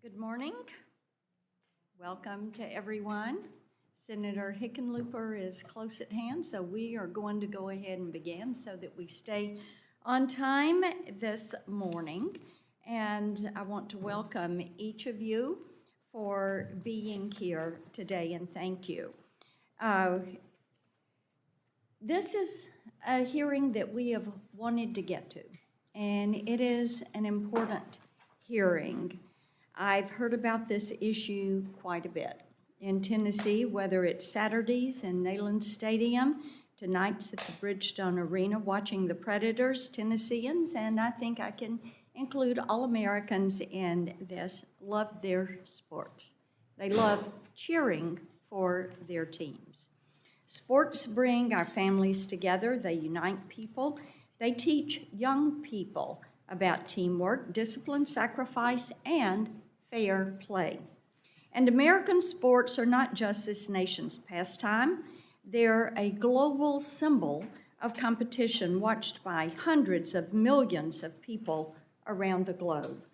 Good morning. Welcome to everyone. Senator Hickenlooper is close at hand, so we are going to go ahead and begin so that we stay on time this morning. And I want to welcome each of you for being here today, and thank you. This is a hearing that we have wanted to get to, and it is an important hearing. I've heard about this issue quite a bit in Tennessee, whether it's Saturdays in Neyland Stadium to nights at the Bridgestone Arena watching the Predators, Tennesseans, and I think I can include all Americans in this, love their sports. They love cheering for their teams. Sports bring our families together. They unite people. They teach young people about teamwork, discipline, sacrifice, and fair play. And American sports are not just this nation's pastime. They're a global symbol of competition watched by hundreds of millions of people around the globe.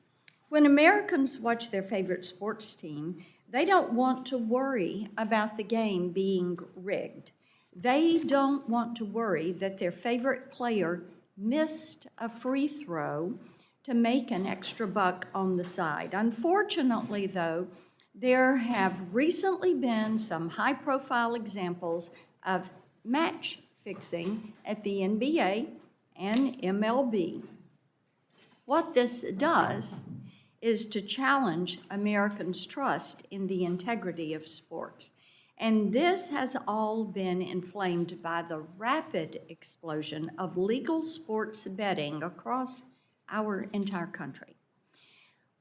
When Americans watch their favorite sports team, they don't want to worry about the game being rigged. They don't want to worry that their favorite player missed a free throw to make an extra buck on the side. Unfortunately, though, there have recently been some high-profile examples of match fixing at the NBA and MLB. What this does is to challenge Americans' trust in the integrity of sports. And this has all been inflamed by the rapid explosion of legal sports betting across our entire country.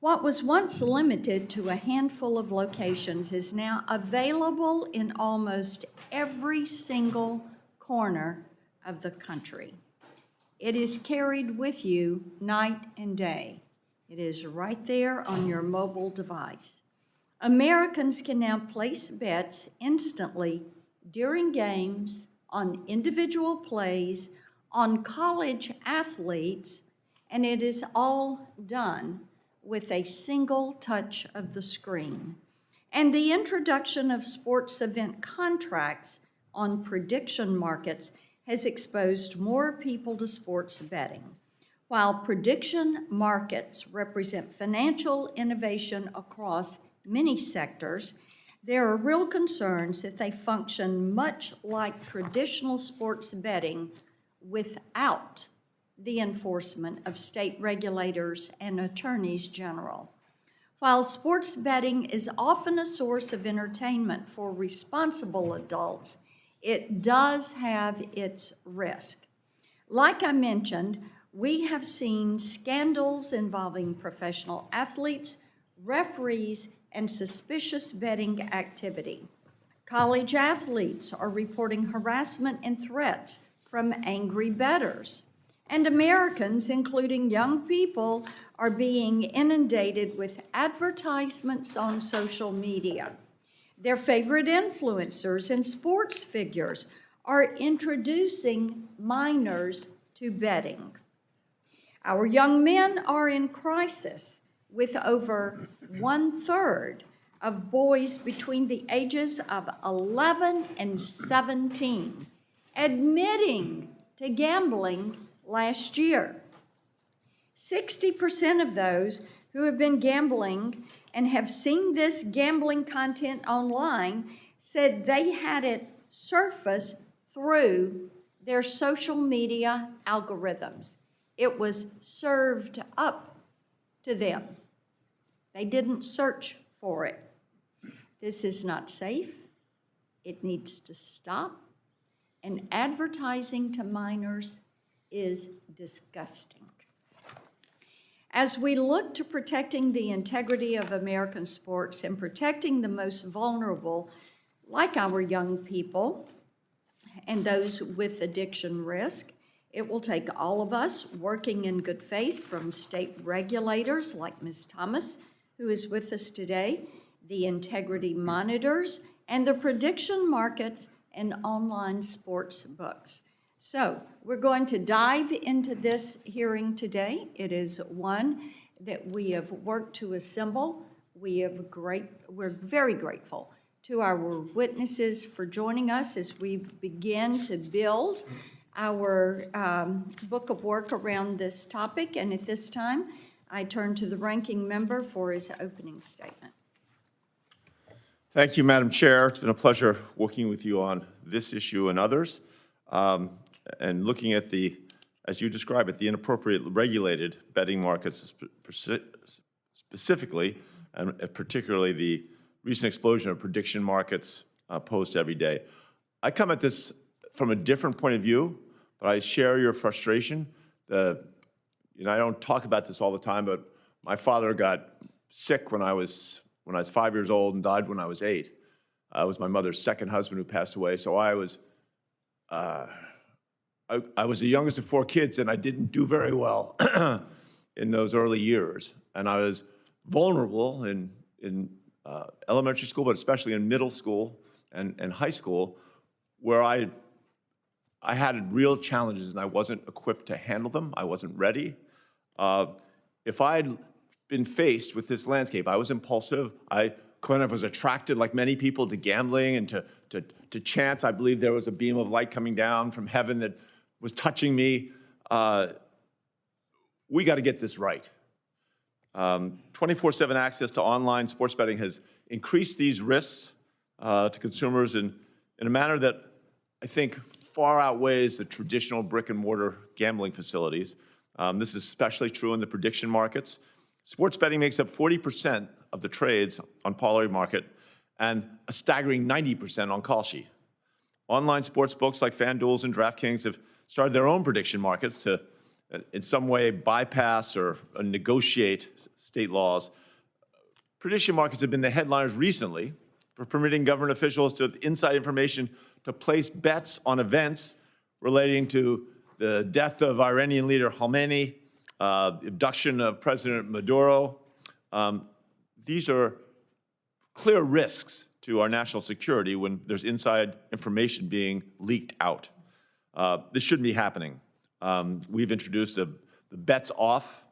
What was once limited to a handful of locations is now available in almost every single corner of the country. It is carried with you night and day. It is right there on your mobile device. Americans can now place bets instantly during games, on individual plays, on college athletes, and it is all done with a single touch of the screen. And the introduction of sports event contracts on prediction markets has exposed more people to sports betting. While prediction markets represent financial innovation across many sectors, there are real concerns that they function much like traditional sports betting without the enforcement of state regulators and attorneys general. While sports betting is often a source of entertainment for responsible adults, it does have its risk. Like I mentioned, we have seen scandals involving professional athletes, referees, and suspicious betting activity. College athletes are reporting harassment and threats from angry bettors. And Americans, including young people, are being inundated with advertisements on social media. Their favorite influencers and sports figures are introducing minors to betting. Our young men are in crisis, with over 1/3 of boys between the ages of 11 and 17 admitting to gambling last year. 60% of those who have been gambling and have seen this gambling content online said they had it surface through their social media algorithms. It was served up to them. They didn't search for it. This is not safe. It needs to stop. And advertising to minors is disgusting. As we look to protecting the integrity of American sports and protecting the most vulnerable, like our young people and those with addiction risk, it will take all of us working in good faith, from state regulators like Ms. Thomas, who is with us today, the integrity monitors, and the prediction markets and online sports books. So we're going to dive into this hearing today. It is one that we have worked to assemble we're very grateful to our witnesses for joining us as we begin to build our book of work around this topic. And at this time, I turn to the ranking member for his opening statement. Thank you, Madam Chair. It's been a pleasure working with you on this issue and others, and looking at the, as you describe it, the inappropriate regulated betting markets specifically, and particularly the recent explosion of prediction markets posed every day. I come at this from a different point of view, but I share your frustration. I don't talk about this all the time, but my father got sick when I was 5 years old and died when I was 8. I was my mother's second husband who passed away, so I was the youngest of 4 kids, and I didn't do very well in those early years. And I was vulnerable in elementary school, but especially in middle school and high school, where I had real challenges and I wasn't equipped to handle them. I wasn't ready. If I'd been faced with this landscape, I was impulsive. I kind of was attracted, like many people, to gambling and to chance. I believe there was a beam of light coming down from heaven that was touching me. We got to get this right. 24/7 access to online sports betting has increased these risks to consumers in a manner that I think far outweighs the traditional brick and mortar gambling facilities. This is especially true in the prediction markets. Sports betting makes up 40% of the trades on parlay market and a staggering 90% on call sheet. Online sports books like FanDuel and DraftKings have started their own prediction markets to, in some way, bypass or negotiate state laws. Prediction markets have been the headliners recently for permitting government officials to have inside information to place bets on events relating to the death of Iranian leader Khamenei, abduction of President Maduro. These are clear risks to our national security when there's inside information being leaked out. This shouldn't be happening. We've introduced the Bets Off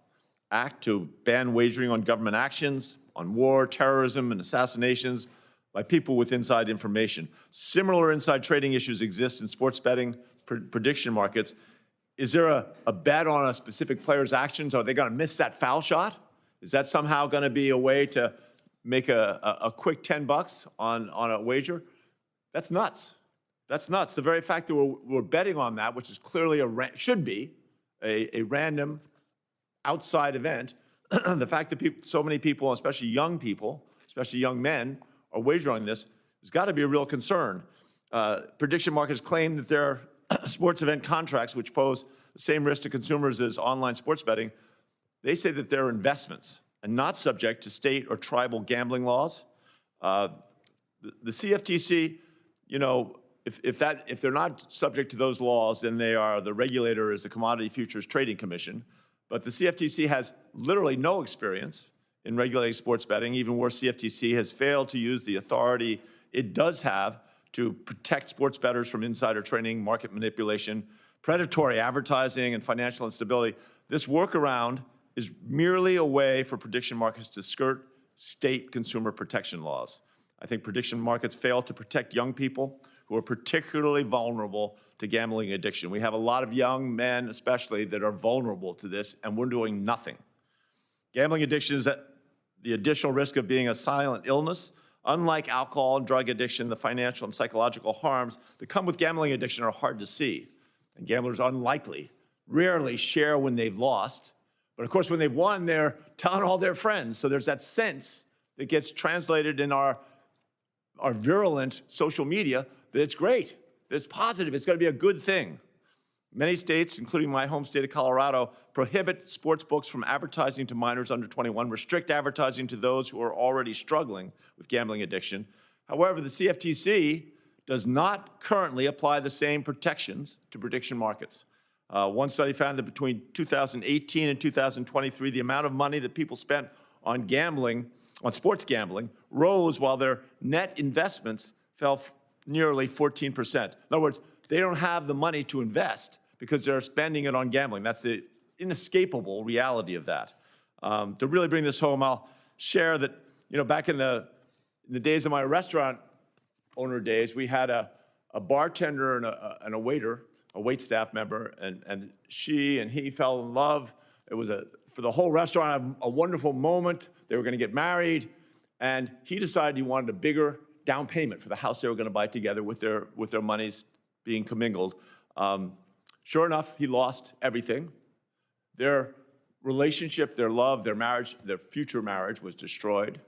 Act to ban wagering on government actions, on war, terrorism, and assassinations by people with inside information. Similar inside trading issues exist in sports betting prediction markets. Is there a bet on a specific player's actions? Are they going to miss that foul shot? Is that somehow going to be a way to make a quick $10 on a wager? That's nuts. That's nuts. The very fact that we're betting on that, which is clearly should be a random outside event, the fact that so many people, especially young people, especially young men, are wagering on this has got to be a real concern. Prediction markets claim that their sports event contracts, which pose the same risk to consumers as online sports betting, they say that they're investments and not subject to state or tribal gambling laws. The CFTC, if they're not subject to those laws, then the regulator is the Commodity Futures Trading Commission. But the CFTC has literally no experience in regulating sports betting. Even worse, CFTC has failed to use the authority it does have to protect sports bettors from insider trading, market manipulation, predatory advertising, and financial instability. This workaround is merely a way for prediction markets to skirt state consumer protection laws. I think prediction markets fail to protect young people who are particularly vulnerable to gambling addiction. We have a lot of young men, especially, that are vulnerable to this, and we're doing nothing. Gambling addiction is the additional risk of being a silent illness. Unlike alcohol and drug addiction, the financial and psychological harms that come with gambling addiction are hard to see. And gamblers rarely share when they've lost. But of course, when they've won, they're telling all their friends. So there's that sense that gets translated in our virulent social media that it's great, that it's positive, it's going to be a good thing. Many states, including my home state of Colorado, prohibit sports books from advertising to minors under 21, restrict advertising to those who are already struggling with gambling addiction. However, the CFTC does not currently apply the same protections to prediction markets. One study found that between 2018 and 2023, the amount of money that people spent on gambling, on sports gambling, rose while their net investments fell nearly 14%. In other words, they don't have the money to invest because they're spending it on gambling. That's the inescapable reality of that. To really bring this home, I'll share that back in the days of my restaurant owner days, we had a bartender and a waiter, a wait staff member, and she and he fell in love. It was for the whole restaurant, a wonderful moment. They were going to get married, and he decided he wanted a bigger down payment for the house they were going to buy together with their monies being commingled. Sure enough, he lost everything. Their relationship, their love, their marriage, their future marriage was destroyed.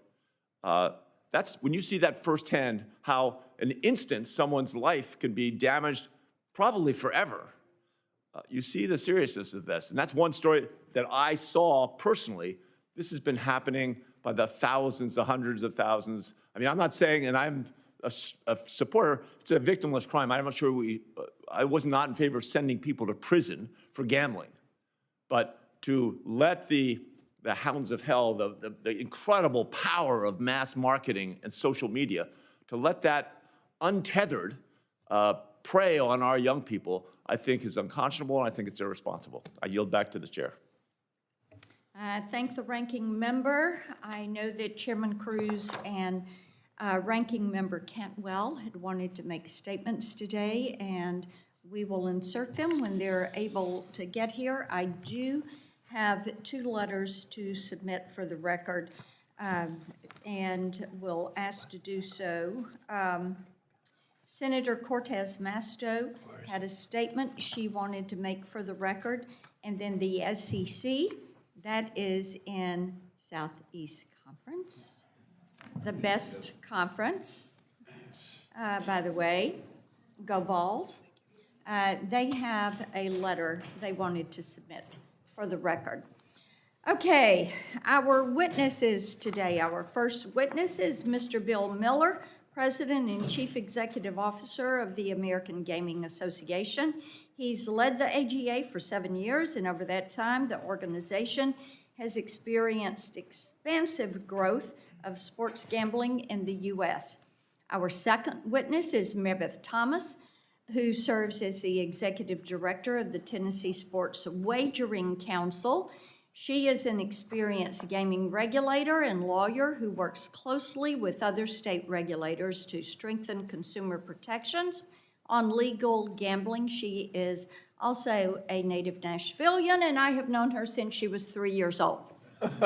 That's when you see that firsthand, how an instant someone's life can be damaged probably forever. You see the seriousness of this. And that's one story that I saw personally. This has been happening by the thousands, the hundreds of thousands. I mean, I'm not saying, and I'm a supporter, it's a victimless crime. I'm not sure I was not in favor of sending people to prison for gambling. But to let the hounds of hell, the incredible power of mass marketing and social media, to let that untethered prey on our young people, I think is unconscionable, and I think it's irresponsible. I yield back to the chair. Thank the ranking member. I know that Chairman Cruz and Ranking Member Cantwell had wanted to make statements today, and we will insert them when they're able to get here. I do have 2 letters to submit for the record, and will ask to do so. Senator Cortez Masto had a statement she wanted to make for the record, and then the SEC, that is in Southeast Conference, the best conference, by the way, go Vols. They have a letter they wanted to submit for the record. Okay, our witnesses today. Our first witness is Mr. Bill Miller, President and Chief Executive Officer of the American Gaming Association. He's led the AGA for 7 years, and over that time, the organization has experienced expansive growth of sports gambling in the U.S. Our second witness is Meredith Thomas, who serves as the Executive Director of the Tennessee Sports Wagering Council. She is an experienced gaming regulator and lawyer who works closely with other state regulators to strengthen consumer protections on legal gambling. She is also a native Nashvilleian, and I have known her since she was 3 years old.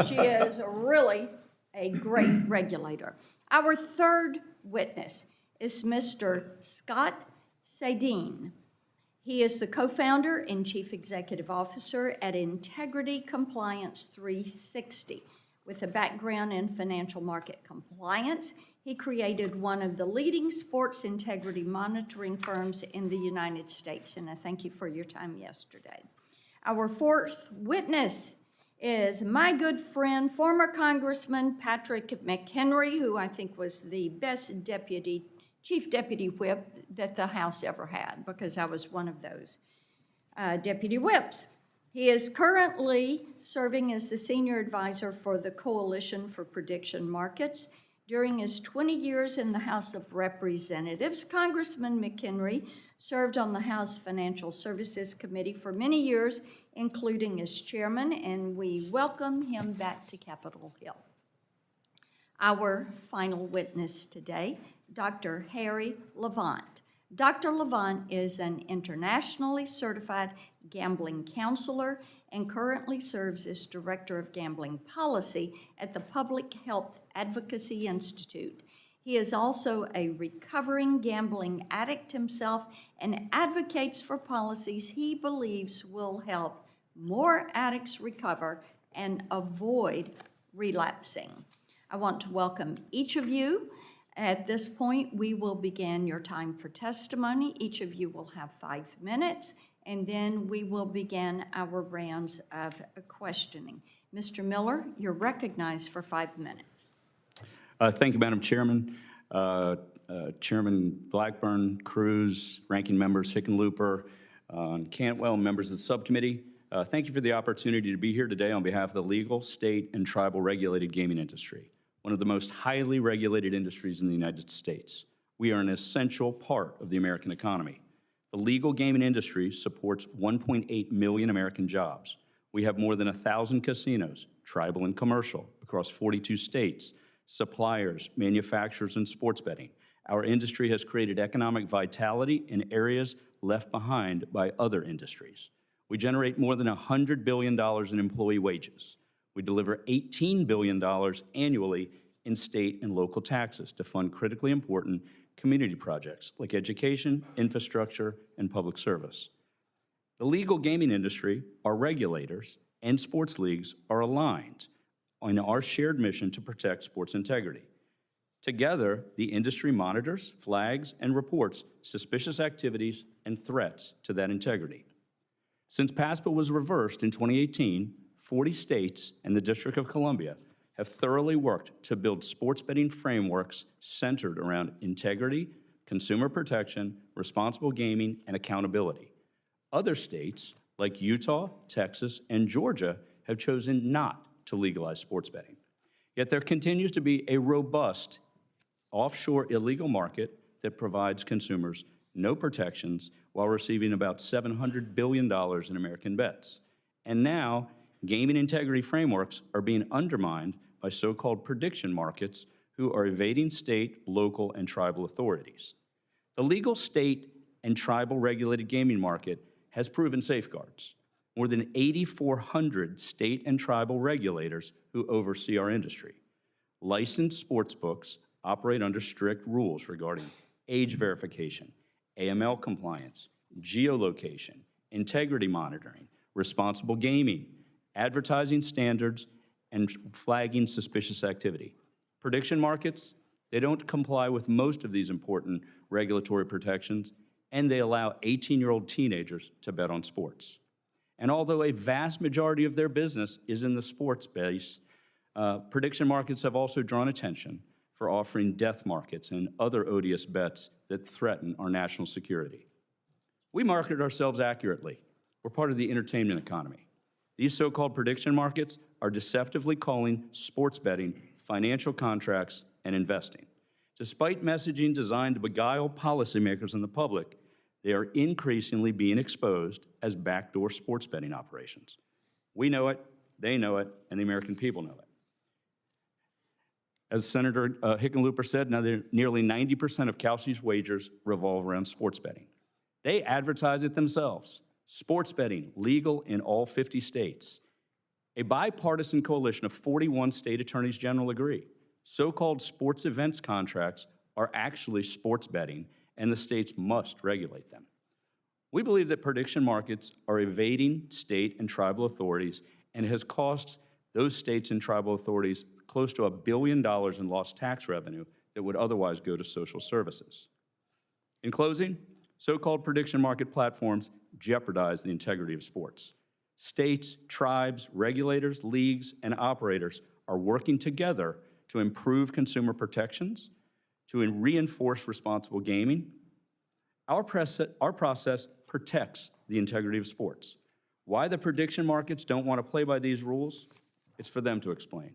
She is really a great regulator. Our third witness is Mr. Scott Sadine. He is the co-founder and chief executive officer at Integrity Compliance 360. With a background in financial market compliance, he created one of the leading sports integrity monitoring firms in the United States, and I thank you for your time yesterday. Our fourth witness is my good friend, former Congressman Patrick McHenry, who I think was the best chief deputy whip that the House ever had, because I was one of those deputy whips. He is currently serving as the senior advisor for the Coalition for Prediction Markets. During his 20 years in the House of Representatives, Congressman McHenry served on the House Financial Services Committee for many years, including as chairman, and we welcome him back to Capitol Hill. Our final witness today, Dr. Harry Levant. Dr. Levant is an internationally certified gambling counselor and currently serves as Director of Gambling Policy at the Public Health Advocacy Institute. He is also a recovering gambling addict himself and advocates for policies he believes will help more addicts recover and avoid relapsing. I want to welcome each of you. At this point, we will begin your time for testimony. Each of you will have 5 minutes, and then we will begin our rounds of questioning. Mr. Miller, you're recognized for 5 minutes. Thank you, Madam Chairman. Chairman Blackburn, Cruz, Ranking Members Hickenlooper, and Cantwell, members of the subcommittee. Thank you for the opportunity to be here today on behalf of the legal, state, and tribal regulated gaming industry, one of the most highly regulated industries in the United States. We are an essential part of the American economy. The legal gaming industry supports 1.8 million American jobs. We have more than 1,000 casinos, tribal and commercial, across 42 states, suppliers, manufacturers, and sports betting. Our industry has created economic vitality in areas left behind by other industries. We generate more than $100 billion in employee wages. We deliver $18 billion annually in state and local taxes to fund critically important community projects like education, infrastructure, and public service. The legal gaming industry, our regulators, and sports leagues are aligned on our shared mission to protect sports integrity. Together, the industry monitors, flags, and reports suspicious activities and threats to that integrity. Since PASPA was reversed in 2018, 40 states and the District of Columbia have thoroughly worked to build sports betting frameworks centered around integrity, consumer protection, responsible gaming, and accountability. Other states, like Utah, Texas, and Georgia, have chosen not to legalize sports betting. Yet there continues to be a robust offshore illegal market that provides consumers no protections while receiving about $700 billion in American bets. And now, gaming integrity frameworks are being undermined by so-called prediction markets who are evading state, local, and tribal authorities. The legal state and tribal regulated gaming market has proven safeguards. More than 8,400 state and tribal regulators who oversee our industry. Licensed sports books operate under strict rules regarding age verification, AML compliance, geolocation, integrity monitoring, responsible gaming, advertising standards, and flagging suspicious activity. Prediction markets, they don't comply with most of these important regulatory protections, and they allow 18-year-old teenagers to bet on sports. And although a vast majority of their business is in the sports space, prediction markets have also drawn attention for offering death markets and other odious bets that threaten our national security. We market ourselves accurately. We're part of the entertainment economy. These so-called prediction markets are deceptively calling sports betting financial contracts and investing. Despite messaging designed to beguile policymakers and the public, they are increasingly being exposed as backdoor sports betting operations. We know it, they know it, and the American people know it. As Senator Hickenlooper said, now nearly 90% of Kalsi's wagers revolve around sports betting. They advertise it themselves. Sports betting, legal in all 50 states. A bipartisan coalition of 41 state attorneys general agree. So-called sports events contracts are actually sports betting, and the states must regulate them. We believe that prediction markets are evading state and tribal authorities, and it has cost those states and tribal authorities close to $1 billion in lost tax revenue that would otherwise go to social services. In closing, so-called prediction market platforms jeopardize the integrity of sports. States, tribes, regulators, leagues, and operators are working together to improve consumer protections, to reinforce responsible gaming. Our process protects the integrity of sports. Why the prediction markets don't want to play by these rules? It's for them to explain.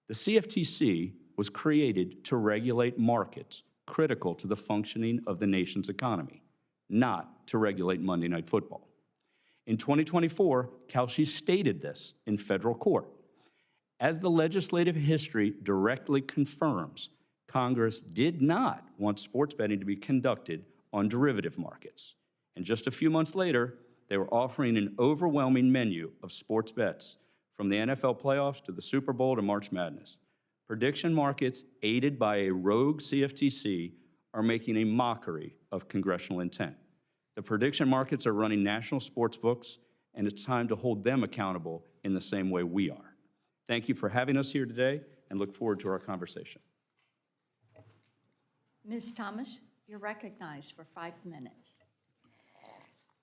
The CFTC was created to regulate markets critical to the functioning of the nation's economy, not to regulate Monday Night Football. In 2024, Kalsi stated this in federal court. As the legislative history directly confirms, Congress did not want sports betting to be conducted on derivative markets. And just a few months later, they were offering an overwhelming menu of sports bets, from the NFL playoffs to the Super Bowl to March Madness. Prediction markets, aided by a rogue CFTC, are making a mockery of congressional intent. The prediction markets are running national sports books, and it's time to hold them accountable in the same way we are. Thank you for having us here today, and look forward to our conversation. Ms. Thomas, you're recognized for 5 minutes.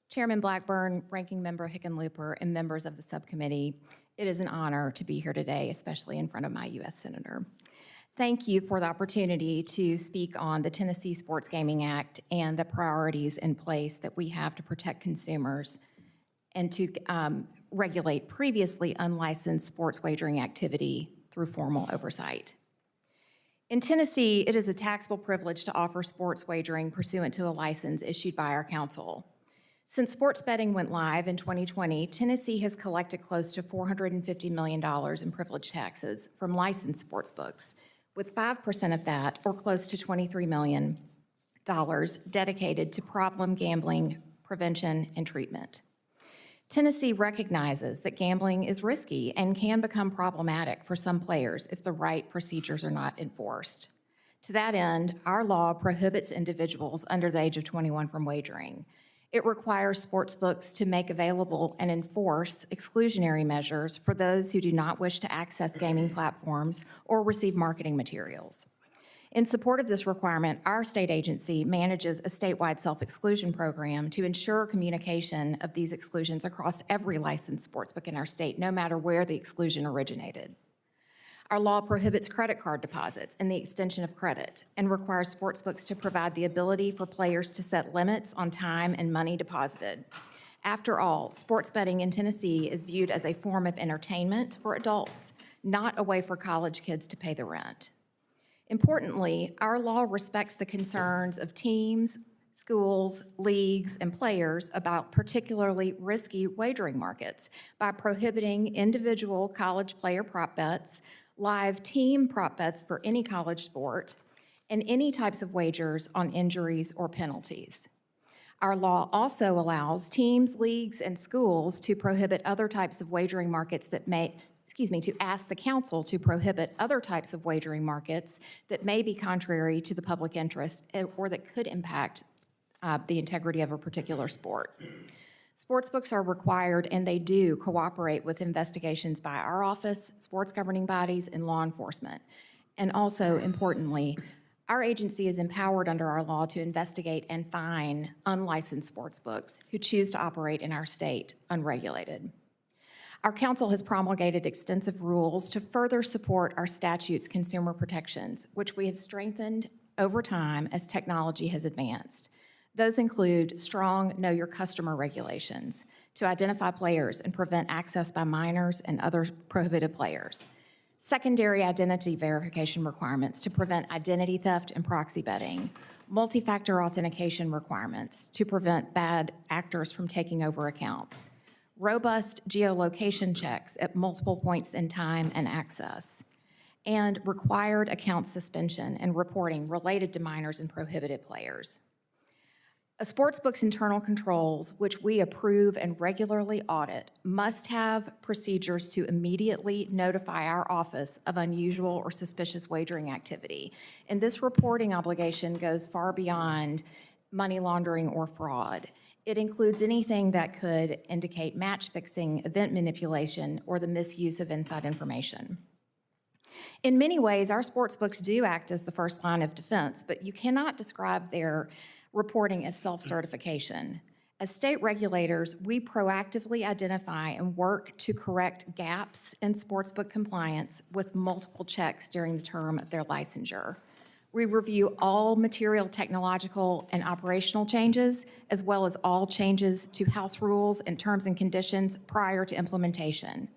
Chairman Blackburn, Ranking Member Hickenlooper, and members of the subcommittee, it is an honor to be here today, especially in front of my U.S. Senator. Thank you for the opportunity to speak on the Tennessee Sports Gaming Act and the priorities in place that we have to protect consumers and to regulate previously unlicensed sports wagering activity through formal oversight. In Tennessee, it is a taxable privilege to offer sports wagering pursuant to a license issued by our council. Since sports betting went live in 2020, Tennessee has collected close to $450 million in privilege taxes from licensed sports books, with 5% of that, or close to $23 million, dedicated to problem gambling prevention and treatment. Tennessee recognizes that gambling is risky and can become problematic for some players if the right procedures are not enforced. To that end, our law prohibits individuals under the age of 21 from wagering. It requires sportsbooks to make available and enforce exclusionary measures for those who do not wish to access gaming platforms or receive marketing materials. In support of this requirement, our state agency manages a statewide self-exclusion program to ensure communication of these exclusions across every licensed sportsbook in our state, no matter where the exclusion originated. Our law prohibits credit card deposits and the extension of credit, and requires sportsbooks to provide the ability for players to set limits on time and money deposited. After all, sports betting in Tennessee is viewed as a form of entertainment for adults, not a way for college kids to pay the rent. Importantly, our law respects the concerns of teams, schools, leagues, and players about particularly risky wagering markets by prohibiting individual college player prop bets, live team prop bets for any college sport, and any types of wagers on injuries or penalties. Our law also allows teams, leagues, and schools to prohibit other types of wagering markets that to ask the council to prohibit other types of wagering markets that may be contrary to the public interest or that could impact the integrity of a particular sport. Sportsbooks are required, and they do cooperate with investigations by our office, sports governing bodies, and law enforcement. And also, importantly, our agency is empowered under our law to investigate and fine unlicensed sportsbooks who choose to operate in our state unregulated. Our council has promulgated extensive rules to further support our statute's consumer protections, which we have strengthened over time as technology has advanced. Those include strong Know Your Customer regulations to identify players and prevent access by minors and other prohibited players, secondary identity verification requirements to prevent identity theft and proxy betting, multi-factor authentication requirements to prevent bad actors from taking over accounts, robust geolocation checks at multiple points in time and access, and required account suspension and reporting related to minors and prohibited players. A sportsbook's internal controls, which we approve and regularly audit, must have procedures to immediately notify our office of unusual or suspicious wagering activity. And this reporting obligation goes far beyond money laundering or fraud. It includes anything that could indicate match fixing, event manipulation, or the misuse of inside information. In many ways, our sportsbooks do act as the first line of defense, but you cannot describe their reporting as self-certification. As state regulators, we proactively identify and work to correct gaps in sportsbook compliance with multiple checks during the term of their licensure. We review all material technological and operational changes, as well as all changes to house rules and terms and conditions prior to implementation.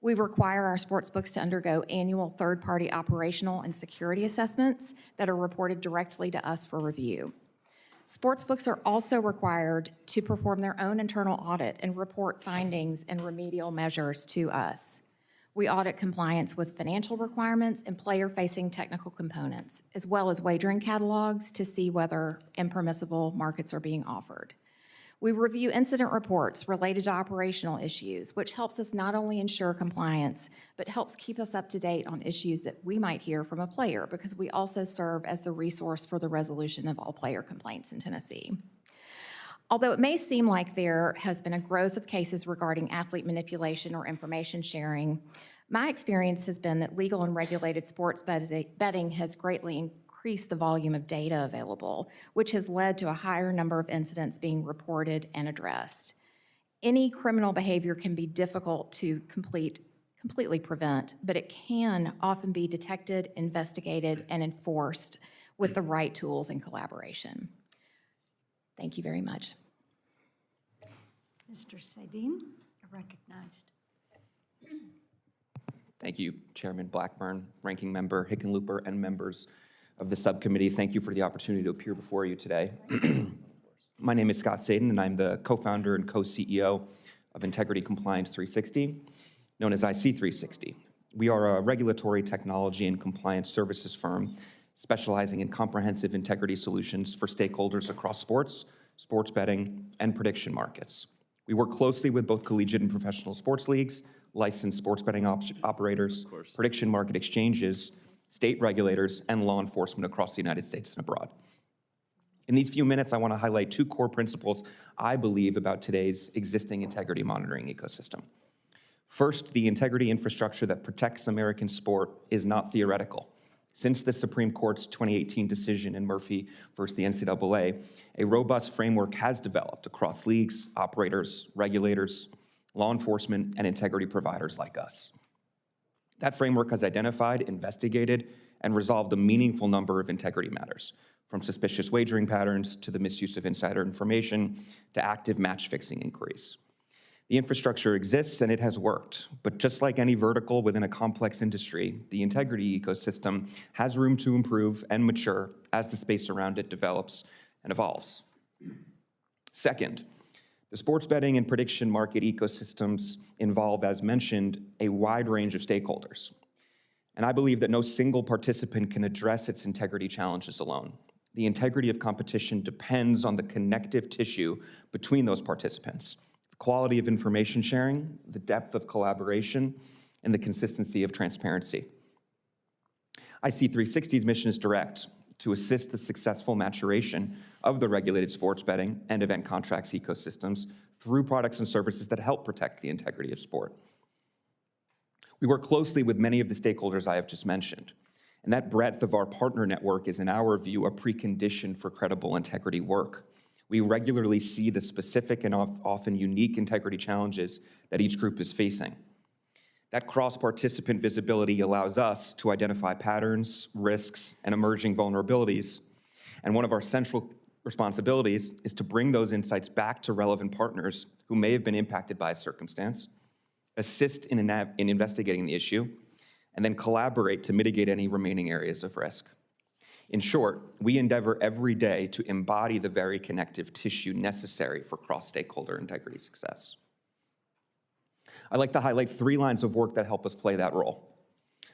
We require our sportsbooks to undergo annual third-party operational and security assessments that are reported directly to us for review. Sportsbooks are also required to perform their own internal audit and report findings and remedial measures to us. We audit compliance with financial requirements and player-facing technical components, as well as wagering catalogs to see whether impermissible markets are being offered. We review incident reports related to operational issues, which helps us not only ensure compliance, but helps keep us up to date on issues that we might hear from a player, because we also serve as the resource for the resolution of all player complaints in Tennessee. Although it may seem like there has been a growth of cases regarding athlete manipulation or information sharing, my experience has been that legal and regulated sports betting has greatly increased the volume of data available, which has led to a higher number of incidents being reported and addressed. Any criminal behavior can be difficult to completely prevent, but it can often be detected, investigated, and enforced with the right tools and collaboration. Thank you very much. Mr. Sadine, recognized. Thank you, Chairman Blackburn, Ranking Member Hickenlooper, and members of the subcommittee. Thank you for the opportunity to appear before you today. My name is Scott Sadin, and I'm the co-founder and co-CEO of Integrity Compliance 360, known as IC 360. We are a regulatory technology and compliance services firm specializing in comprehensive integrity solutions for stakeholders across sports, sports betting, and prediction markets. We work closely with both collegiate and professional sports leagues, licensed sports betting operators, prediction market exchanges, state regulators, and law enforcement across the United States and abroad. In these few minutes, I want to highlight two core principles I believe about today's existing integrity monitoring ecosystem. First, the integrity infrastructure that protects American sport is not theoretical. Since the Supreme Court's 2018 decision in Murphy versus the NCAA, a robust framework has developed across leagues, operators, regulators, law enforcement, and integrity providers like us. That framework has identified, investigated, and resolved a meaningful number of integrity matters, from suspicious wagering patterns to the misuse of insider information to active match-fixing inquiries. The infrastructure exists and it has worked, but just like any vertical within a complex industry, the integrity ecosystem has room to improve and mature as the space around it develops and evolves. Second, the sports betting and prediction market ecosystems involve, as mentioned, a wide range of stakeholders. And I believe that no single participant can address its integrity challenges alone. The integrity of competition depends on the connective tissue between those participants, the quality of information sharing, the depth of collaboration, and the consistency of transparency. IC360's mission is direct: to assist the successful maturation of the regulated sports betting and event contracts ecosystems through products and services that help protect the integrity of sport. We work closely with many of the stakeholders I have just mentioned, and that breadth of our partner network is, in our view, a precondition for credible integrity work. We regularly see the specific and often unique integrity challenges that each group is facing. That cross-participant visibility allows us to identify patterns, risks, and emerging vulnerabilities. And one of our central responsibilities is to bring those insights back to relevant partners who may have been impacted by a circumstance, assist in investigating the issue, and then collaborate to mitigate any remaining areas of risk. In short, we endeavor every day to embody the very connective tissue necessary for cross-stakeholder integrity success. I'd like to highlight 3 lines of work that help us play that role.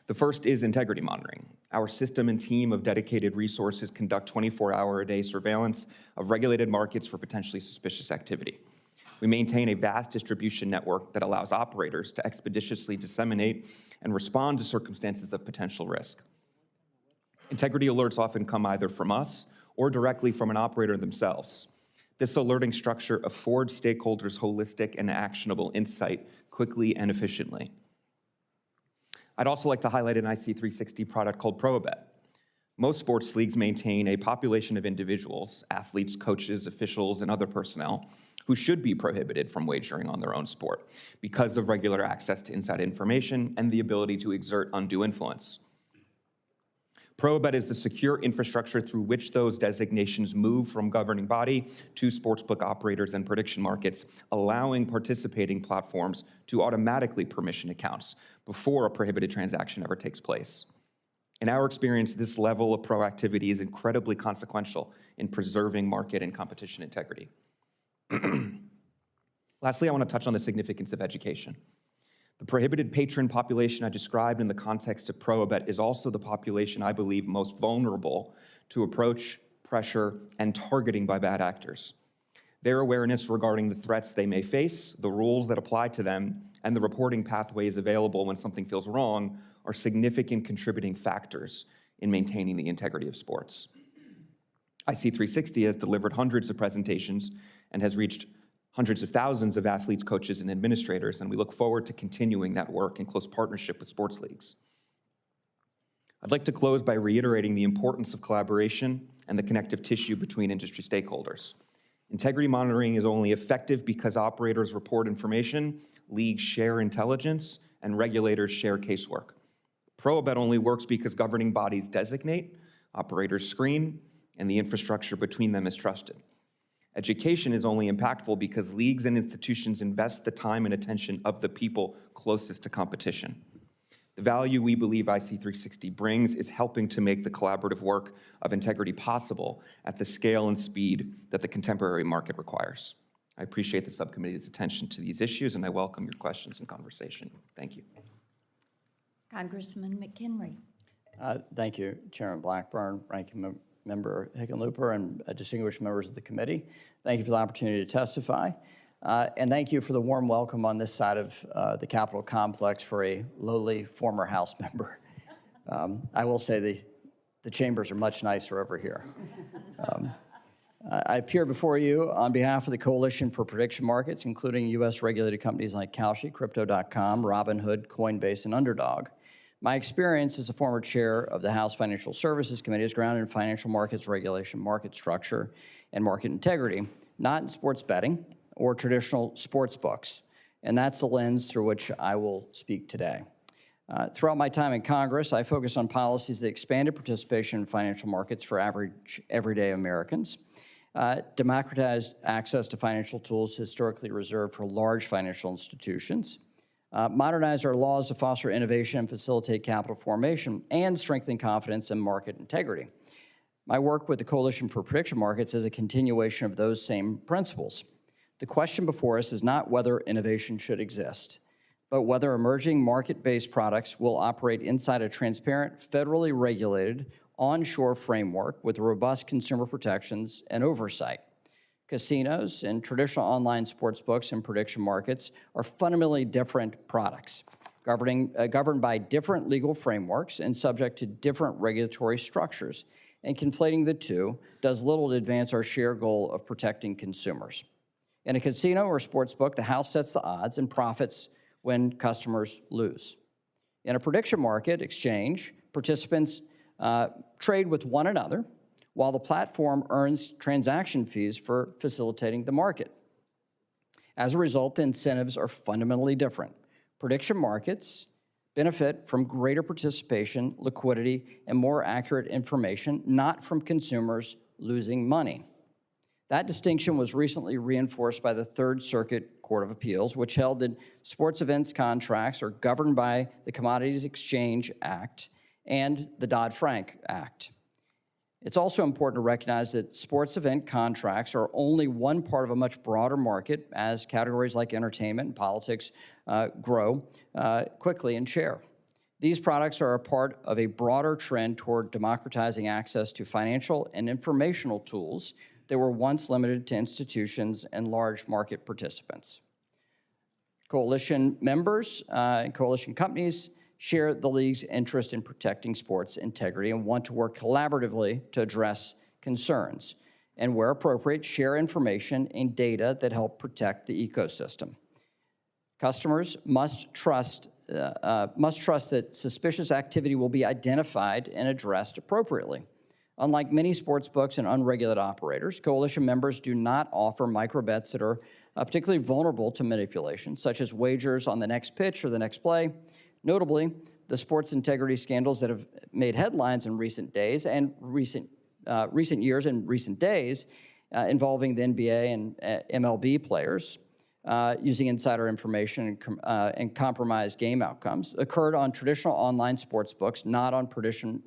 The first is integrity monitoring. Our system and team of dedicated resources conduct 24-hour-a-day surveillance of regulated markets for potentially suspicious activity. We maintain a vast distribution network that allows operators to expeditiously disseminate and respond to circumstances of potential risk. Integrity alerts often come either from us or directly from an operator themselves. This alerting structure affords stakeholders holistic and actionable insight quickly and efficiently. I'd also like to highlight an IC360 product called ProAbet. Most sports leagues maintain a population of individuals, athletes, coaches, officials, and other personnel, who should be prohibited from wagering on their own sport because of regular access to inside information and the ability to exert undue influence. ProAbet is the secure infrastructure through which those designations move from governing body to sportsbook operators and prediction markets, allowing participating platforms to automatically permission accounts before a prohibited transaction ever takes place. In our experience, this level of proactivity is incredibly consequential in preserving market and competition integrity. Lastly, I want to touch on the significance of education. The prohibited patron population I described in the context of ProAbet is also the population I believe most vulnerable to approach, pressure, and targeting by bad actors. Their awareness regarding the threats they may face, the rules that apply to them, and the reporting pathways available when something feels wrong are significant contributing factors in maintaining the integrity of sports. IC360 has delivered hundreds of presentations and has reached hundreds of thousands of athletes, coaches, and administrators, and we look forward to continuing that work in close partnership with sports leagues. I'd like to close by reiterating the importance of collaboration and the connective tissue between industry stakeholders. Integrity monitoring is only effective because operators report information, leagues share intelligence, and regulators share casework. ProAbet only works because governing bodies designate, operators screen, and the infrastructure between them is trusted. Education is only impactful because leagues and institutions invest the time and attention of the people closest to competition. The value we believe IC360 brings is helping to make the collaborative work of integrity possible at the scale and speed that the contemporary market requires. I appreciate the subcommittee's attention to these issues, and I welcome your questions and conversation. Thank you. Congressman McHenry. Thank you, Chairman Blackburn, Ranking Member Hickenlooper, and distinguished members of the committee. Thank you for the opportunity to testify. And thank you for the warm welcome on this side of the Capitol complex for a lowly former House member. I will say the chambers are much nicer over here. I appear before you on behalf of the Coalition for Prediction Markets, including U.S. regulated companies like Kalshi, Crypto.com, Robinhood, Coinbase, and Underdog. My experience as a former chair of the House Financial Services Committee is grounded in financial markets regulation, market structure, and market integrity, not in sports betting or traditional sports books. And that's the lens through which I will speak today. Throughout my time in Congress, I focused on policies that expanded participation in financial markets for average, everyday Americans, democratized access to financial tools historically reserved for large financial institutions, modernize our laws to foster innovation and facilitate capital formation, and strengthen confidence in market integrity. My work with the Coalition for Prediction Markets is a continuation of those same principles. The question before us is not whether innovation should exist, but whether emerging market-based products will operate inside a transparent, federally regulated, onshore framework with robust consumer protections and oversight. Casinos and traditional online sports books and prediction markets are fundamentally different products, governed by different legal frameworks and subject to different regulatory structures. And conflating the two does little to advance our shared goal of protecting consumers. In a casino or sports book, the house sets the odds and profits when customers lose. In a prediction market exchange, participants trade with one another, while the platform earns transaction fees for facilitating the market. As a result, the incentives are fundamentally different. Prediction markets benefit from greater participation, liquidity, and more accurate information, not from consumers losing money. That distinction was recently reinforced by the Third Circuit Court of Appeals, which held that sports events contracts are governed by the Commodities Exchange Act and the Dodd-Frank Act. It's also important to recognize that sports event contracts are only one part of a much broader market as categories like entertainment and politics grow quickly in share. These products are a part of a broader trend toward democratizing access to financial and informational tools that were once limited to institutions and large market participants. Coalition members and coalition companies share the League's interest in protecting sports integrity and want to work collaboratively to address concerns, and where appropriate, share information and data that help protect the ecosystem. Customers must trust that suspicious activity will be identified and addressed appropriately. Unlike many sports books and unregulated operators, coalition members do not offer microbets that are particularly vulnerable to manipulation, such as wagers on the next pitch or the next play. Notably, the sports integrity scandals that have made headlines in recent days and recent years and recent days involving the NBA and MLB players using insider information and compromised game outcomes occurred on traditional online sports books, not on prediction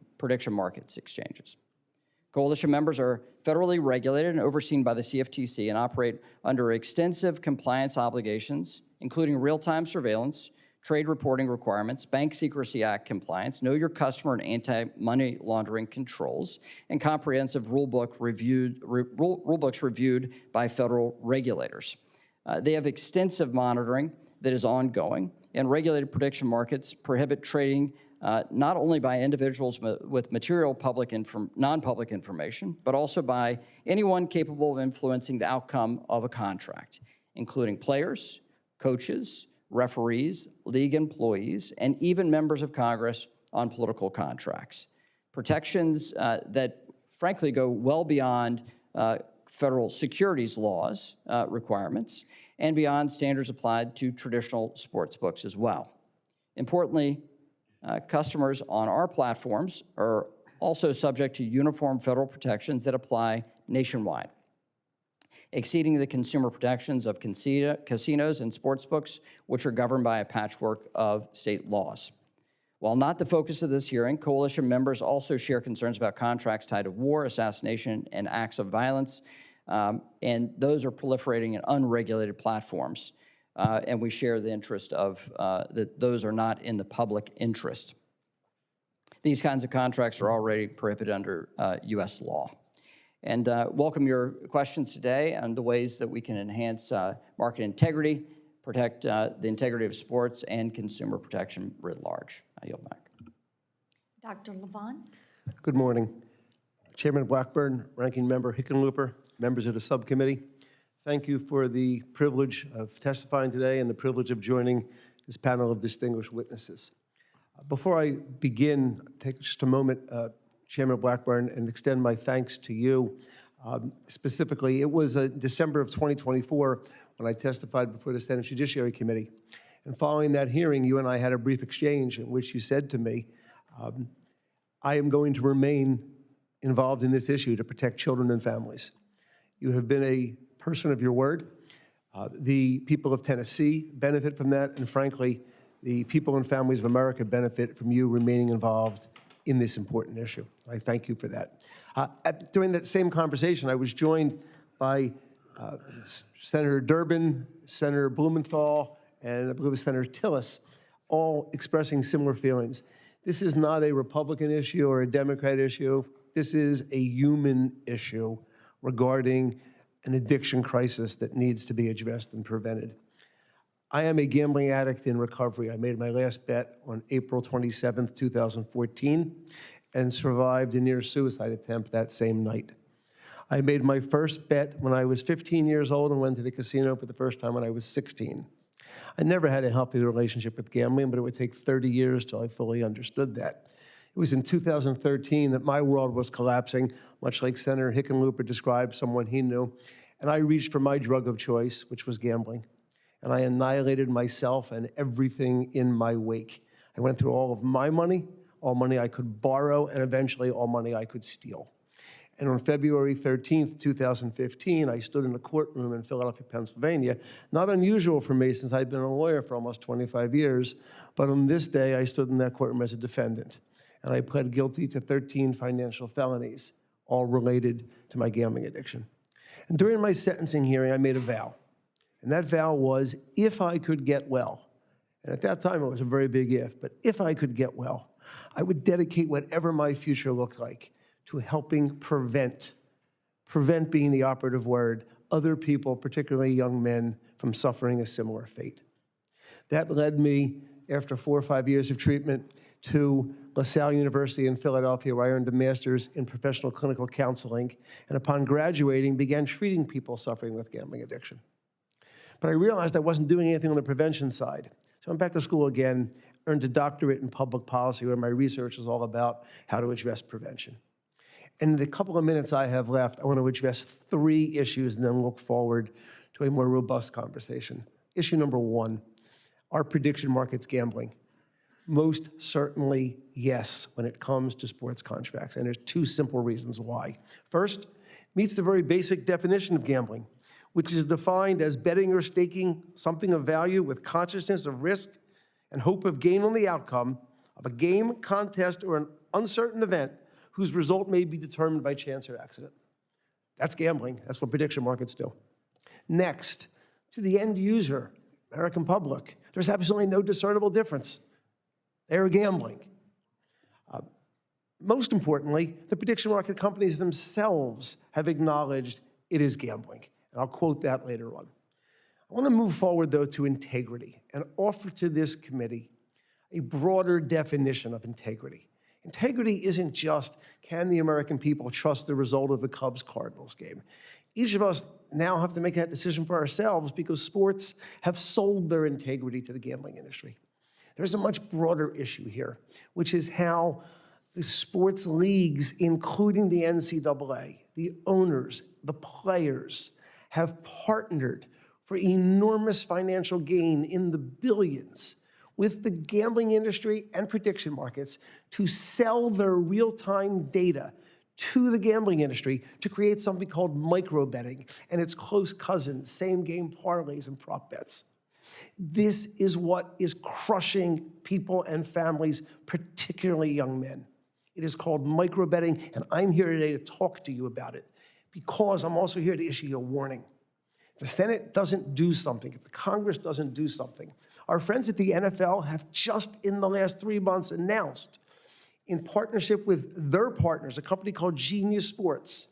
markets exchanges. Coalition members are federally regulated and overseen by the CFTC and operate under extensive compliance obligations, including real-time surveillance, trade reporting requirements, Bank Secrecy Act compliance, know your customer and anti-money laundering controls, and comprehensive rulebooks reviewed by federal regulators. They have extensive monitoring that is ongoing, and regulated prediction markets prohibit trading not only by individuals with material non-public information, but also by anyone capable of influencing the outcome of a contract, including players, coaches, referees, league employees, and even members of Congress on political contracts. Protections that frankly go well beyond federal securities laws requirements and beyond standards applied to traditional sports books as well. Importantly, customers on our platforms are also subject to uniform federal protections that apply nationwide, exceeding the consumer protections of casinos and sportsbooks, which are governed by a patchwork of state laws. While not the focus of this hearing, coalition members also share concerns about contracts tied to war, assassination, and acts of violence, and those are proliferating in unregulated platforms. and we share the interest of that those are not in the public interest. These kinds of contracts are already prohibited under U.S. law. And welcome your questions today on the ways that we can enhance market integrity, protect the integrity of sports, and consumer protection writ large. I yield back. Dr. Levon? Good morning. Chairman Blackburn, Ranking Member Hickenlooper, members of the subcommittee, thank you for the privilege of testifying today and the privilege of joining this panel of distinguished witnesses. Before I begin, take just a moment, Chairman Blackburn, and extend my thanks to you. Specifically, it was December of 2024 when I testified before the Senate Judiciary Committee. And following that hearing, you and I had a brief exchange in which you said to me, I am going to remain involved in this issue to protect children and families. You have been a person of your word. The people of Tennessee benefit from that, and frankly, the people and families of America benefit from you remaining involved in this important issue. I thank you for that. During that same conversation, I was joined by Senator Durbin, Senator Blumenthal, and I believe it was Senator Tillis, all expressing similar feelings. This is not a Republican issue or a Democrat issue. This is a human issue regarding an addiction crisis that needs to be addressed and prevented. I am a gambling addict in recovery. I made my last bet on April 27th, 2014, and survived a near suicide attempt that same night. I made my first bet when I was 15 years old and went to the casino for the first time when I was 16. I never had a healthy relationship with gambling, but it would take 30 years till I fully understood that. It was in 2013 that my world was collapsing, much like Senator Hickenlooper described someone he knew, and I reached for my drug of choice, which was gambling. And I annihilated myself and everything in my wake. I went through all of my money, all money I could borrow, and eventually all money I could steal. And on February 13th, 2015, I stood in a courtroom in Philadelphia, Pennsylvania. Not unusual for me since I'd been a lawyer for almost 25 years, but on this day, I stood in that courtroom as a defendant. And I pled guilty to 13 financial felonies, all related to my gambling addiction. And during my sentencing hearing, I made a vow. And that vow was, if I could get well, and at that time it was a very big if, but if I could get well, I would dedicate whatever my future looked like to helping prevent being the operative word, other people, particularly young men, from suffering a similar fate. That led me, after 4 or 5 years of treatment, to LaSalle University in Philadelphia, where I earned a master's in professional clinical counseling, and upon graduating, began treating people suffering with gambling addiction. But I realized I wasn't doing anything on the prevention side. So I went back to school again, earned a doctorate in public policy, where my research is all about how to address prevention. And in the couple of minutes I have left, I want to address 3 issues and then look forward to a more robust conversation. Issue number 1, are prediction markets gambling? Most certainly, yes, when it comes to sports contracts. And there's 2 simple reasons why. First, meets the very basic definition of gambling, which is defined as betting or staking something of value with consciousness of risk and hope of gain on the outcome of a game, contest, or an uncertain event whose result may be determined by chance or accident. That's gambling. That's what prediction markets do. Next, to the end user, American public, there's absolutely no discernible difference. They are gambling. Most importantly, the prediction market companies themselves have acknowledged it is gambling. And I'll quote that later on. I want to move forward, though, to integrity and offer to this committee a broader definition of integrity. Integrity isn't just, can the American people trust the result of the Cubs-Cardinals game? Each of us now have to make that decision for ourselves because sports have sold their integrity to the gambling industry. There's a much broader issue here, which is how the sports leagues, including the NCAA, the owners, the players, have partnered for enormous financial gain in the billions with the gambling industry and prediction markets to sell their real-time data to the gambling industry to create something called micro betting and its close cousins, same-game parlays and prop bets. This is what is crushing people and families, particularly young men. It is called micro betting, and I'm here today to talk to you about it because I'm also here to issue you a warning. the Senate doesn't do something, if the Congress doesn't do something, our friends at the NFL have just in the last 3 months announced, in partnership with their partners, a company called Genius Sports,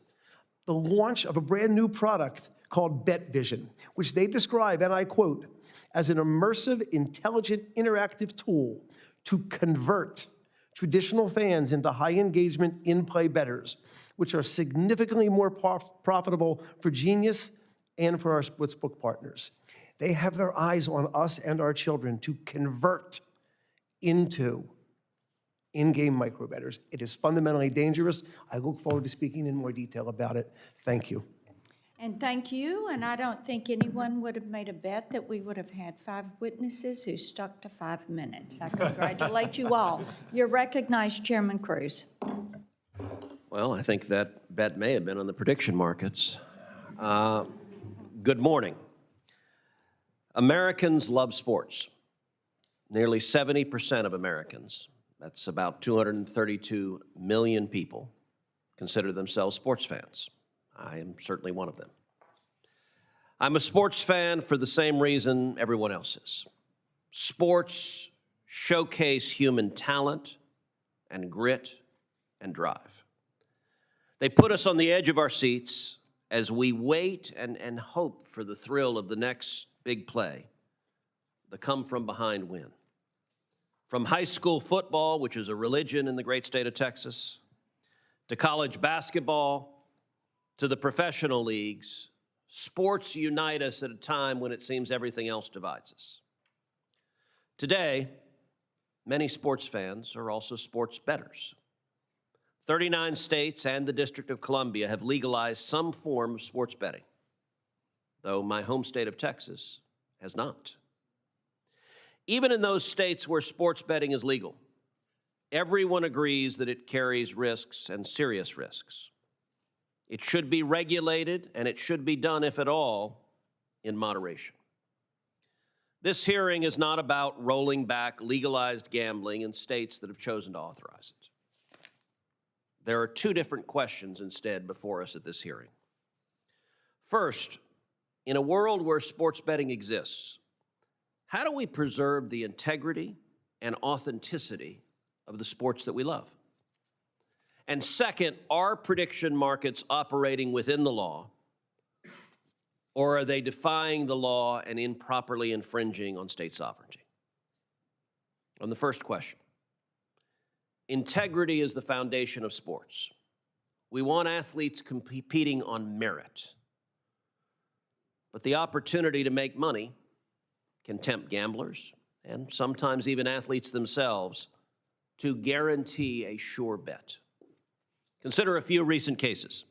the launch of a brand new product called BetVision, which they describe, and I quote, as an immersive, intelligent, interactive tool to convert traditional fans into high-engagement, in-play bettors, which are significantly more profitable for Genius and for our sportsbook partners. They have their eyes on us and our children to convert into in-game micro-bettors. It is fundamentally dangerous. I look forward to speaking in more detail about it. Thank you. And thank you, and I don't think anyone would have made a bet that we would have had 5 witnesses who stuck to 5 minutes. I congratulate you all. You're recognized, Chairman Cruz. Well, I think that bet may have been on the prediction markets. Good morning. Americans love sports. Nearly 70% of Americans, that's about 232 million people, consider themselves sports fans. I am certainly one of them. I'm a sports fan for the same reason everyone else is. Sports showcase human talent and grit and drive. They put us on the edge of our seats as we wait and hope for the thrill of the next big play, the come-from-behind win. From high school football, which is a religion in the great state of Texas, to college basketball, to the professional leagues, sports unite us at a time when it seems everything else divides us. Today, many sports fans are also sports bettors. 39 states and the District of Columbia have legalized some form of sports betting, though my home state of Texas has not. Even in those states where sports betting is legal, everyone agrees that it carries risks and serious risks. It should be regulated, and it should be done, if at all, in moderation. This hearing is not about rolling back legalized gambling in states that have chosen to authorize it. There are 2 different questions instead before us at this hearing. First, in a world where sports betting exists, how do we preserve the integrity and authenticity of the sports that we love? And second, are prediction markets operating within the law, or are they defying the law and improperly infringing on state sovereignty? On the first question, integrity is the foundation of sports. We want athletes competing on merit. But the opportunity to make money can tempt gamblers, and sometimes even athletes themselves, to guarantee a sure bet. Consider a few recent cases.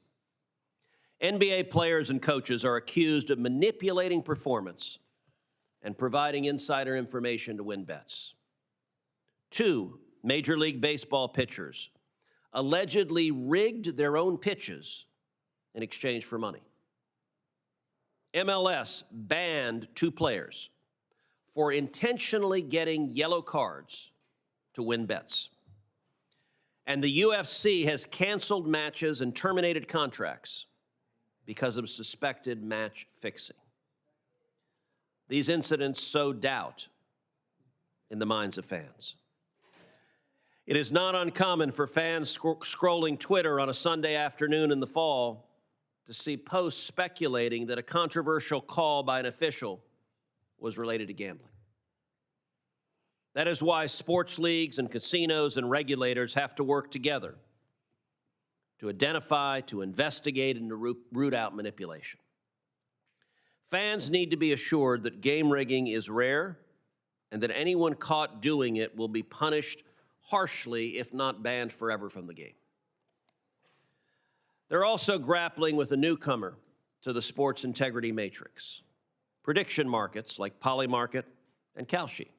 NBA players and coaches are accused of manipulating performance and providing insider information to win bets. 2 Major League Baseball pitchers allegedly rigged their own pitches in exchange for money. MLS banned 2 players for intentionally getting yellow cards to win bets. And the UFC has canceled matches and terminated contracts because of suspected match fixing. These incidents sow doubt in the minds of fans. It is not uncommon for fans scrolling Twitter on a Sunday afternoon in the fall to see posts speculating that a controversial call by an official was related to gambling. That is why sports leagues and casinos and regulators have to work together to identify, to investigate, and to root out manipulation. Fans need to be assured that game rigging is rare and that anyone caught doing it will be punished harshly, if not banned forever from the game. They're also grappling with a newcomer to the sports integrity matrix, prediction markets like Polymarket and Kalshi.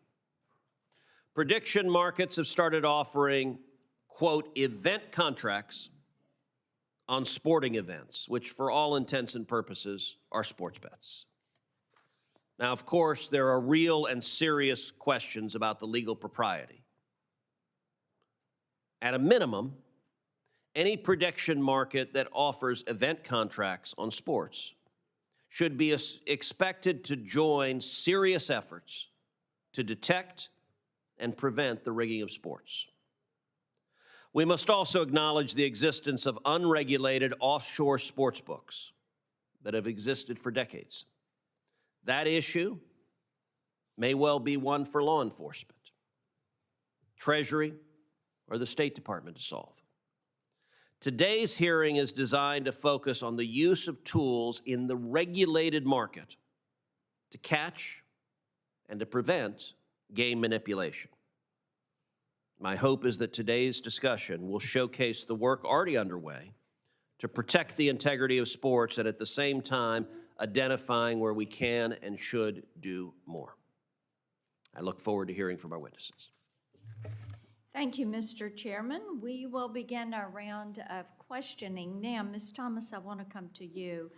Prediction markets have started offering, quote, event contracts on sporting events, which for all intents and purposes are sports bets. Now, of course, there are real and serious questions about the legal propriety. At a minimum, any prediction market that offers event contracts on sports should be expected to join serious efforts to detect and prevent the rigging of sports. We must also acknowledge the existence of unregulated offshore sports books that have existed for decades. That issue may well be one for law enforcement, Treasury, or the State Department to solve. Today's hearing is designed to focus on the use of tools in the regulated market to catch and to prevent game manipulation. My hope is that today's discussion will showcase the work already underway to protect the integrity of sports and at the same time identifying where we can and should do more. I look forward to hearing from our witnesses. Thank you, Mr. Chairman. We will begin our round of questioning. Now, Ms. Thomas, I want to come to you.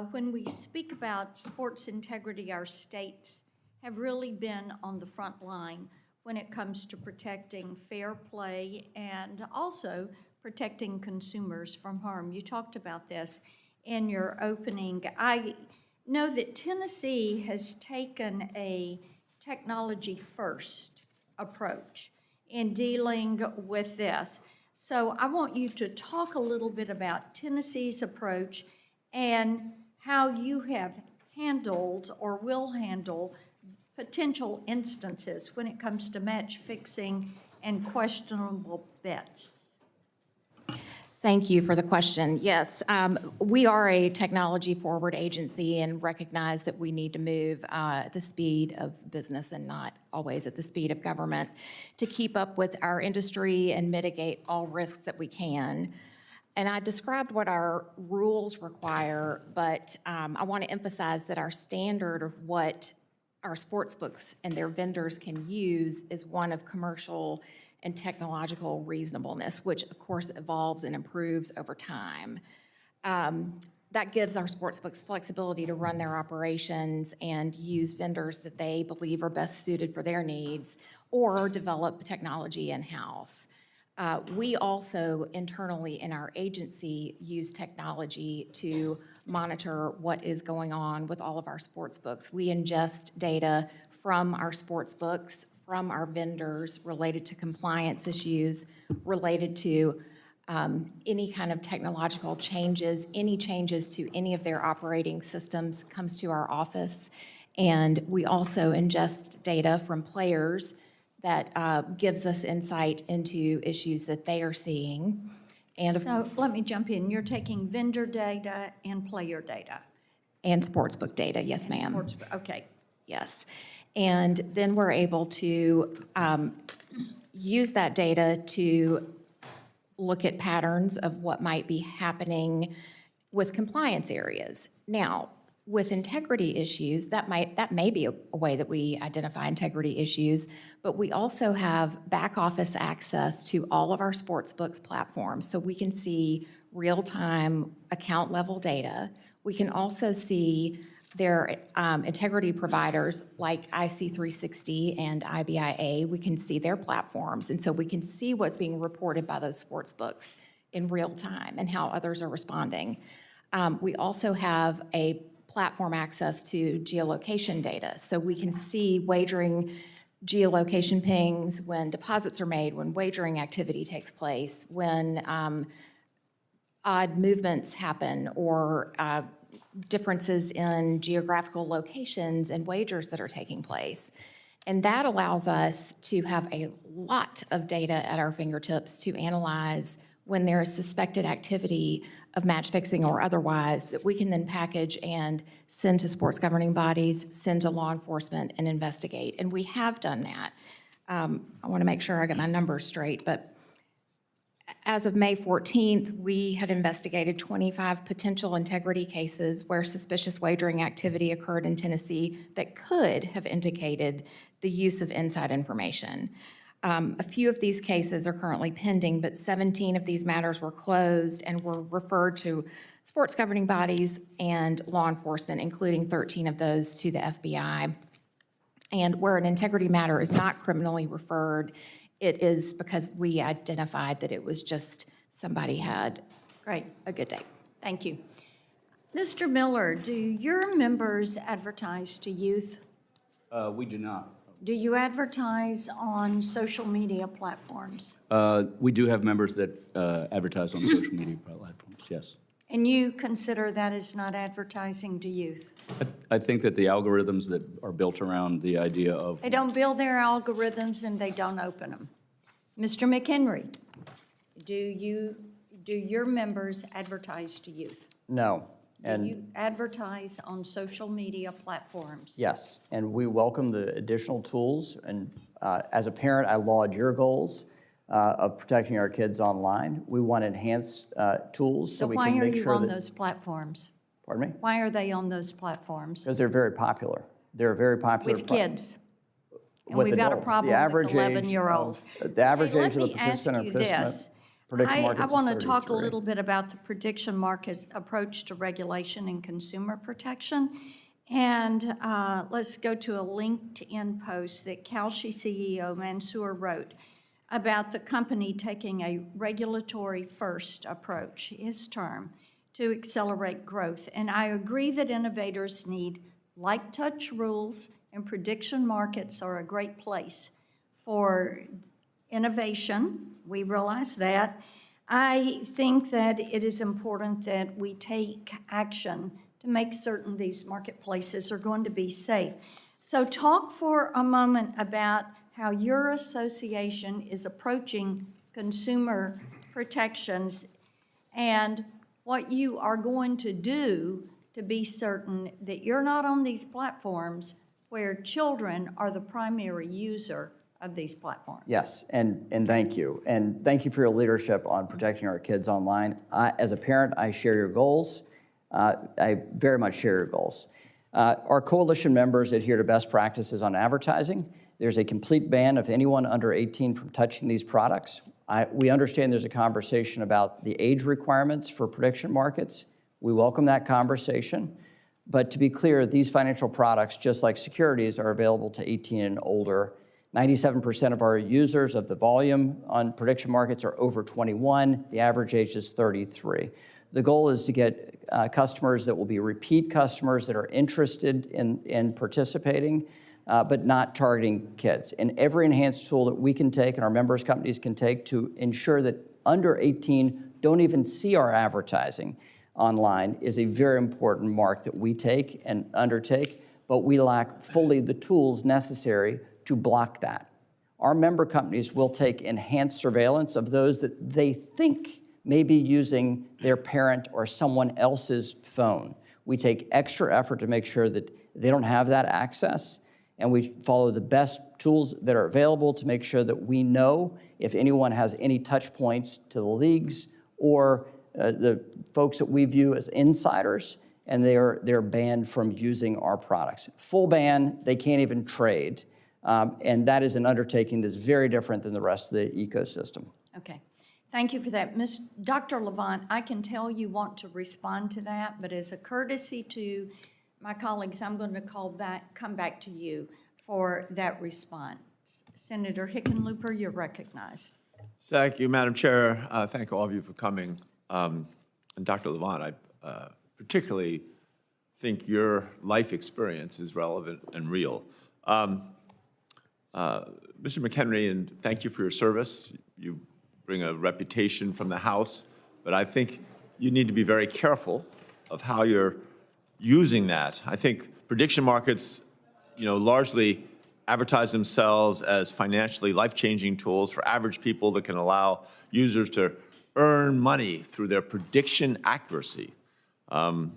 When we speak about sports integrity, our states have really been on the front line when it comes to protecting fair play and also protecting consumers from harm. You talked about this in your opening. I know that Tennessee has taken a technology-first approach in dealing with this. So I want you to talk a little bit about Tennessee's approach and how you have handled or will handle potential instances when it comes to match fixing and questionable bets. Thank you for the question. Yes, we are a technology-forward agency and recognize that we need to move at the speed of business and not always at the speed of government to keep up with our industry and mitigate all risks that we can. And I described what our rules require, but I want to emphasize that our standard of what our sports books and their vendors can use is one of commercial and technological reasonableness, which of course evolves and improves over time. That gives our sports books flexibility to run their operations and use vendors that they believe are best suited for their needs or develop technology in-house. We also internally in our agency use technology to monitor what is going on with all of our sports books. We ingest data from our sports books, from our vendors related to compliance issues, related to any kind of technological changes, any changes to any of their operating systems comes to our office. And we also ingest data from players that gives us insight into issues that they are seeing. And So let me jump in. You're taking vendor data and player data. and sportsbook data, yes, ma'am. Sports, okay. Yes. And then we're able to use that data to look at patterns of what might be happening with compliance areas. Now, with integrity issues, that may be a way that we identify integrity issues, but we also have back office access to all of our sportsbooks platforms, so we can see real-time account level data. We can also see their integrity providers like IC360 and IBIA. We can see their platforms, and so we can see what's being reported by those sportsbooks in real time and how others are responding. We also have a platform access to geolocation data, so we can see wagering geolocation pings when deposits are made, when wagering activity takes place, when odd movements happen, or differences in geographical locations and wagers that are taking place. And that allows us to have a lot of data at our fingertips to analyze when there is suspected activity of match fixing or otherwise that we can then package and send to sports governing bodies, send to law enforcement, and investigate. And we have done that. I want to make sure I get my numbers straight, but as of May 14th, we had investigated 25 potential integrity cases where suspicious wagering activity occurred in Tennessee that could have indicated the use of inside information. A few of these cases are currently pending, but 17 of these matters were closed and were referred to sports governing bodies and law enforcement, including 13 of those to the FBI. And where an integrity matter is not criminally referred, it is because we identified that it was just somebody had Great. a good day. Thank you. Mr. Miller, do your members advertise to youth? We do not. Do you advertise on social media platforms? We do have members that advertise on social media platforms, yes. And you consider that is not advertising to youth? I think that the algorithms that are built around the idea of, They don't build their algorithms and they don't open them. Mr. McHenry, do your members advertise to youth? No. Do And you advertise on social media platforms? yes, and we welcome the additional tools. And as a parent, I laud your goals of protecting our kids online. We want enhanced tools so So we why can are make you sure on that. those platforms? Pardon me? Why are they on those platforms? Because they're very popular. They're a very popular. With kids? And With we've got a adults. The problem average with age 11-year-olds. of- the average Okay, age of the let me ask participant or you participant this. prediction I markets is want to talk a 33. little bit about the prediction market approach to regulation and consumer protection. And let's go to a LinkedIn post that Kalshi CEO Mansour wrote about the company taking a regulatory first approach, his term, to accelerate growth. And I agree that innovators need light touch rules, and prediction markets are a great place for innovation. We realize that. I think that it is important that we take action to make certain these marketplaces are going to be safe. So talk for a moment about how your association is approaching consumer protections and what you are going to do to be certain that you're not on these platforms where children are the primary user of these platforms. Yes, and thank you. And thank you for your leadership on protecting our kids online. As a parent, I share your goals. I very much share your goals. Our coalition members adhere to best practices on advertising. There's a complete ban of anyone under 18 from touching these products. We understand there's a conversation about the age requirements for prediction markets. We welcome that conversation. But to be clear, these financial products, just like securities, are available to 18 and older. 97% of our users of the volume on prediction markets are over 21. The average age is 33. The goal is to get customers that will be repeat customers that are interested in participating, but not targeting kids. And every enhanced tool that we can take and our members companies can take to ensure that under 18 don't even see our advertising online is a very important mark that we take and undertake, but we lack fully the tools necessary to block that. Our member companies will take enhanced surveillance of those that they think may be using their parent or someone else's phone. We take extra effort to make sure that they don't have that access, and we follow the best tools that are available to make sure that we know if anyone has any touch points to the leagues or the folks that we view as insiders, and they're banned from using our products. Full ban, they can't even trade. And that is an undertaking that's very different than the rest of the ecosystem. Okay, thank you for that. Dr. Levant, I can tell you want to respond to that, but as a courtesy to my colleagues, I'm going to come back to you for that response. Senator Hickenlooper, you're recognized. Thank you, Madam Chair. Thank all of you for coming. And Dr. Levant, I particularly think your life experience is relevant and real. Mr. McHenry, and thank you for your service. You bring a reputation from the House, but I think you need to be very careful of how you're using that. I think prediction markets, largely advertise themselves as financially life-changing tools for average people that can allow users to earn money through their prediction accuracy. Now,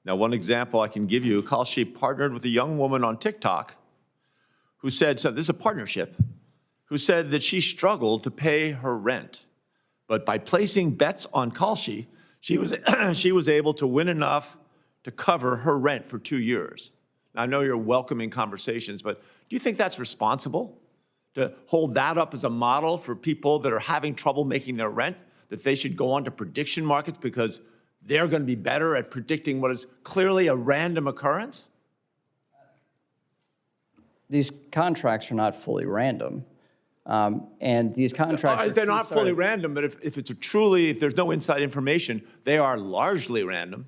one example I can give you, Kalshi partnered with a young woman on TikTok who said, so this is a partnership, who said that she struggled to pay her rent. But by placing bets on Kalshi, she was able to win enough to cover her rent for 2 years. Now, I know you're welcoming conversations, but do you think that's responsible to hold that up as a model for people that are having trouble making their rent, that they should go on to prediction markets because they're going to be better at predicting what is clearly a random occurrence? These contracts are not fully random. And these contracts are they're not fully two-sided. random, but if there's no inside information, they are largely random.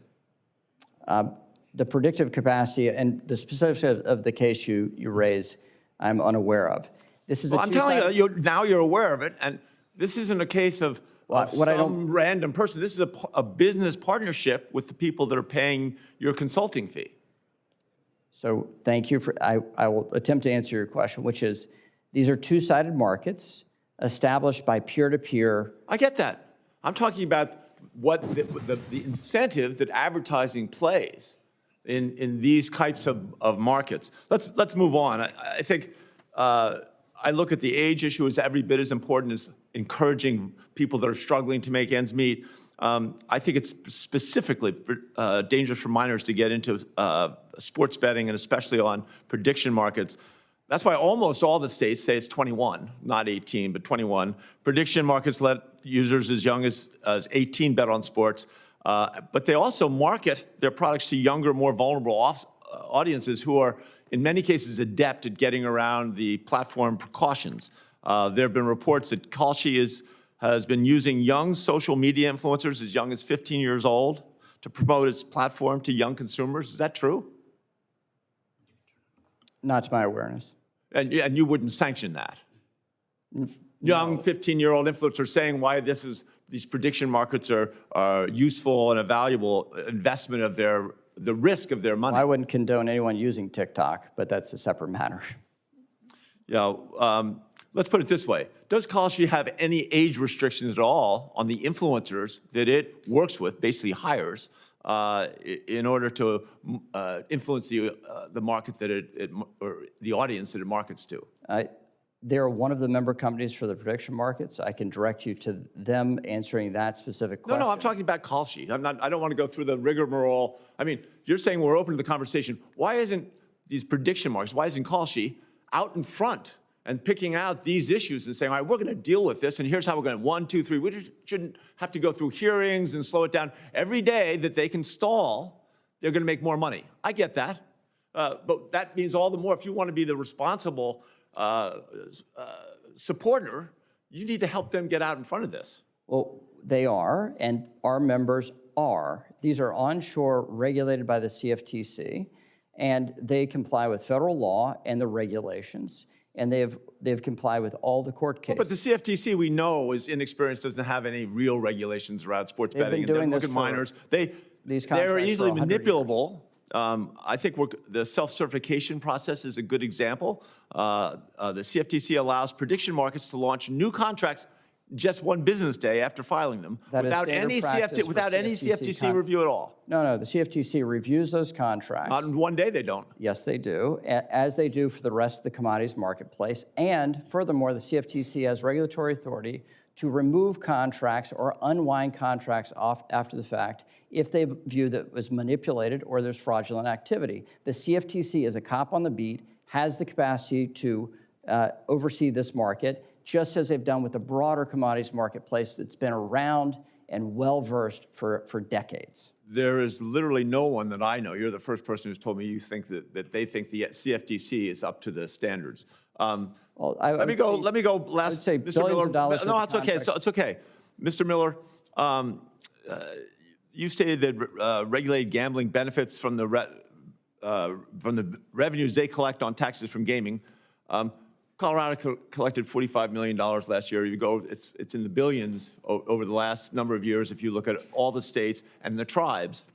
The predictive capacity and the specifics of the case you raise, I'm unaware of. This is Well, a I'm telling two-sided- you, now you're aware of it, and this isn't a case of what I don't- some random person. This is a business partnership with the people that are paying your consulting fee. So thank you for, I will attempt to answer your question, which is, these are two-sided markets established by peer-to-peer. I get that. I'm talking about what the incentive that advertising plays in these types of markets. Let's move on. I think I look at the age issue as every bit as important as encouraging people that are struggling to make ends meet. I think it's specifically dangerous for minors to get into sports betting, and especially on prediction markets. That's why almost all the states say it's 21, not 18, but 21. Prediction markets let users as young as 18 bet on sports, but they also market their products to younger, more vulnerable audiences who are, in many cases, adept at getting around the platform precautions. There have been reports that Kalshi has been using young social media influencers as young as 15 years old to promote its platform to young consumers. Is that true? Not to my awareness. And you wouldn't sanction that? Young 15-year-old influencers saying why these prediction markets are useful and a valuable investment of the risk of their money. I wouldn't condone anyone using TikTok, but that's a separate matter. Yeah, let's put it this way. Does Kalshi have any age restrictions at all on the influencers that it works with, basically hires, in order to influence the market that or the audience that it markets to? They're one of the member companies for the prediction markets. I can direct you to them answering that specific question. No, I'm talking about Kalshi. I don't want to go through the rigmarole. I mean, you're saying we're open to the conversation. Why isn't these prediction markets, why isn't Kalshi out in front and picking out these issues and saying, all right, we're going to deal with this, and here's how we're going to, 1, 2, 3. We just shouldn't have to go through hearings and slow it down. Every day that they can stall, they're going to make more money. I get that. But that means all the more, if you want to be the responsible supporter, you need to help them get out in front of this. Well, they are, and our members are. These are onshore regulated by the CFTC, and they comply with federal law and the regulations, and they've complied with all the court cases. But the CFTC, we know, is inexperienced, doesn't have any real regulations around sports betting. Been doing and this look at for minors. these They're contracts easily for 100 manipulable. I think the self-certification process is a good example. The CFTC allows prediction markets to launch new contracts just one business day after filing them That is without standard any practice for without any CFTC review at all. No, the CFTC reviews those contracts. Not in one day, they don't. Yes, they do, as they do for the rest of the commodities marketplace. And furthermore, the CFTC has regulatory authority to remove contracts or unwind contracts off after the fact if they view that it was manipulated or there's fraudulent activity. The CFTC, as a cop on the beat, has the capacity to oversee this market, just as they've done with the broader commodities marketplace that's been around and well-versed for decades. There is literally no one that I know. You're the first person who's told me you think that they think the CFTC is up to the standards. Well, Let me go. Last, say Mr. billions Miller. of dollars No, worth it's of okay. contracts. It's okay. Mr. Miller, you stated that regulated gambling benefits from the revenues they collect on taxes from gaming. Colorado collected $45 million last year. You go, it's in the billions over the last number of years if you look at all the states and the tribes.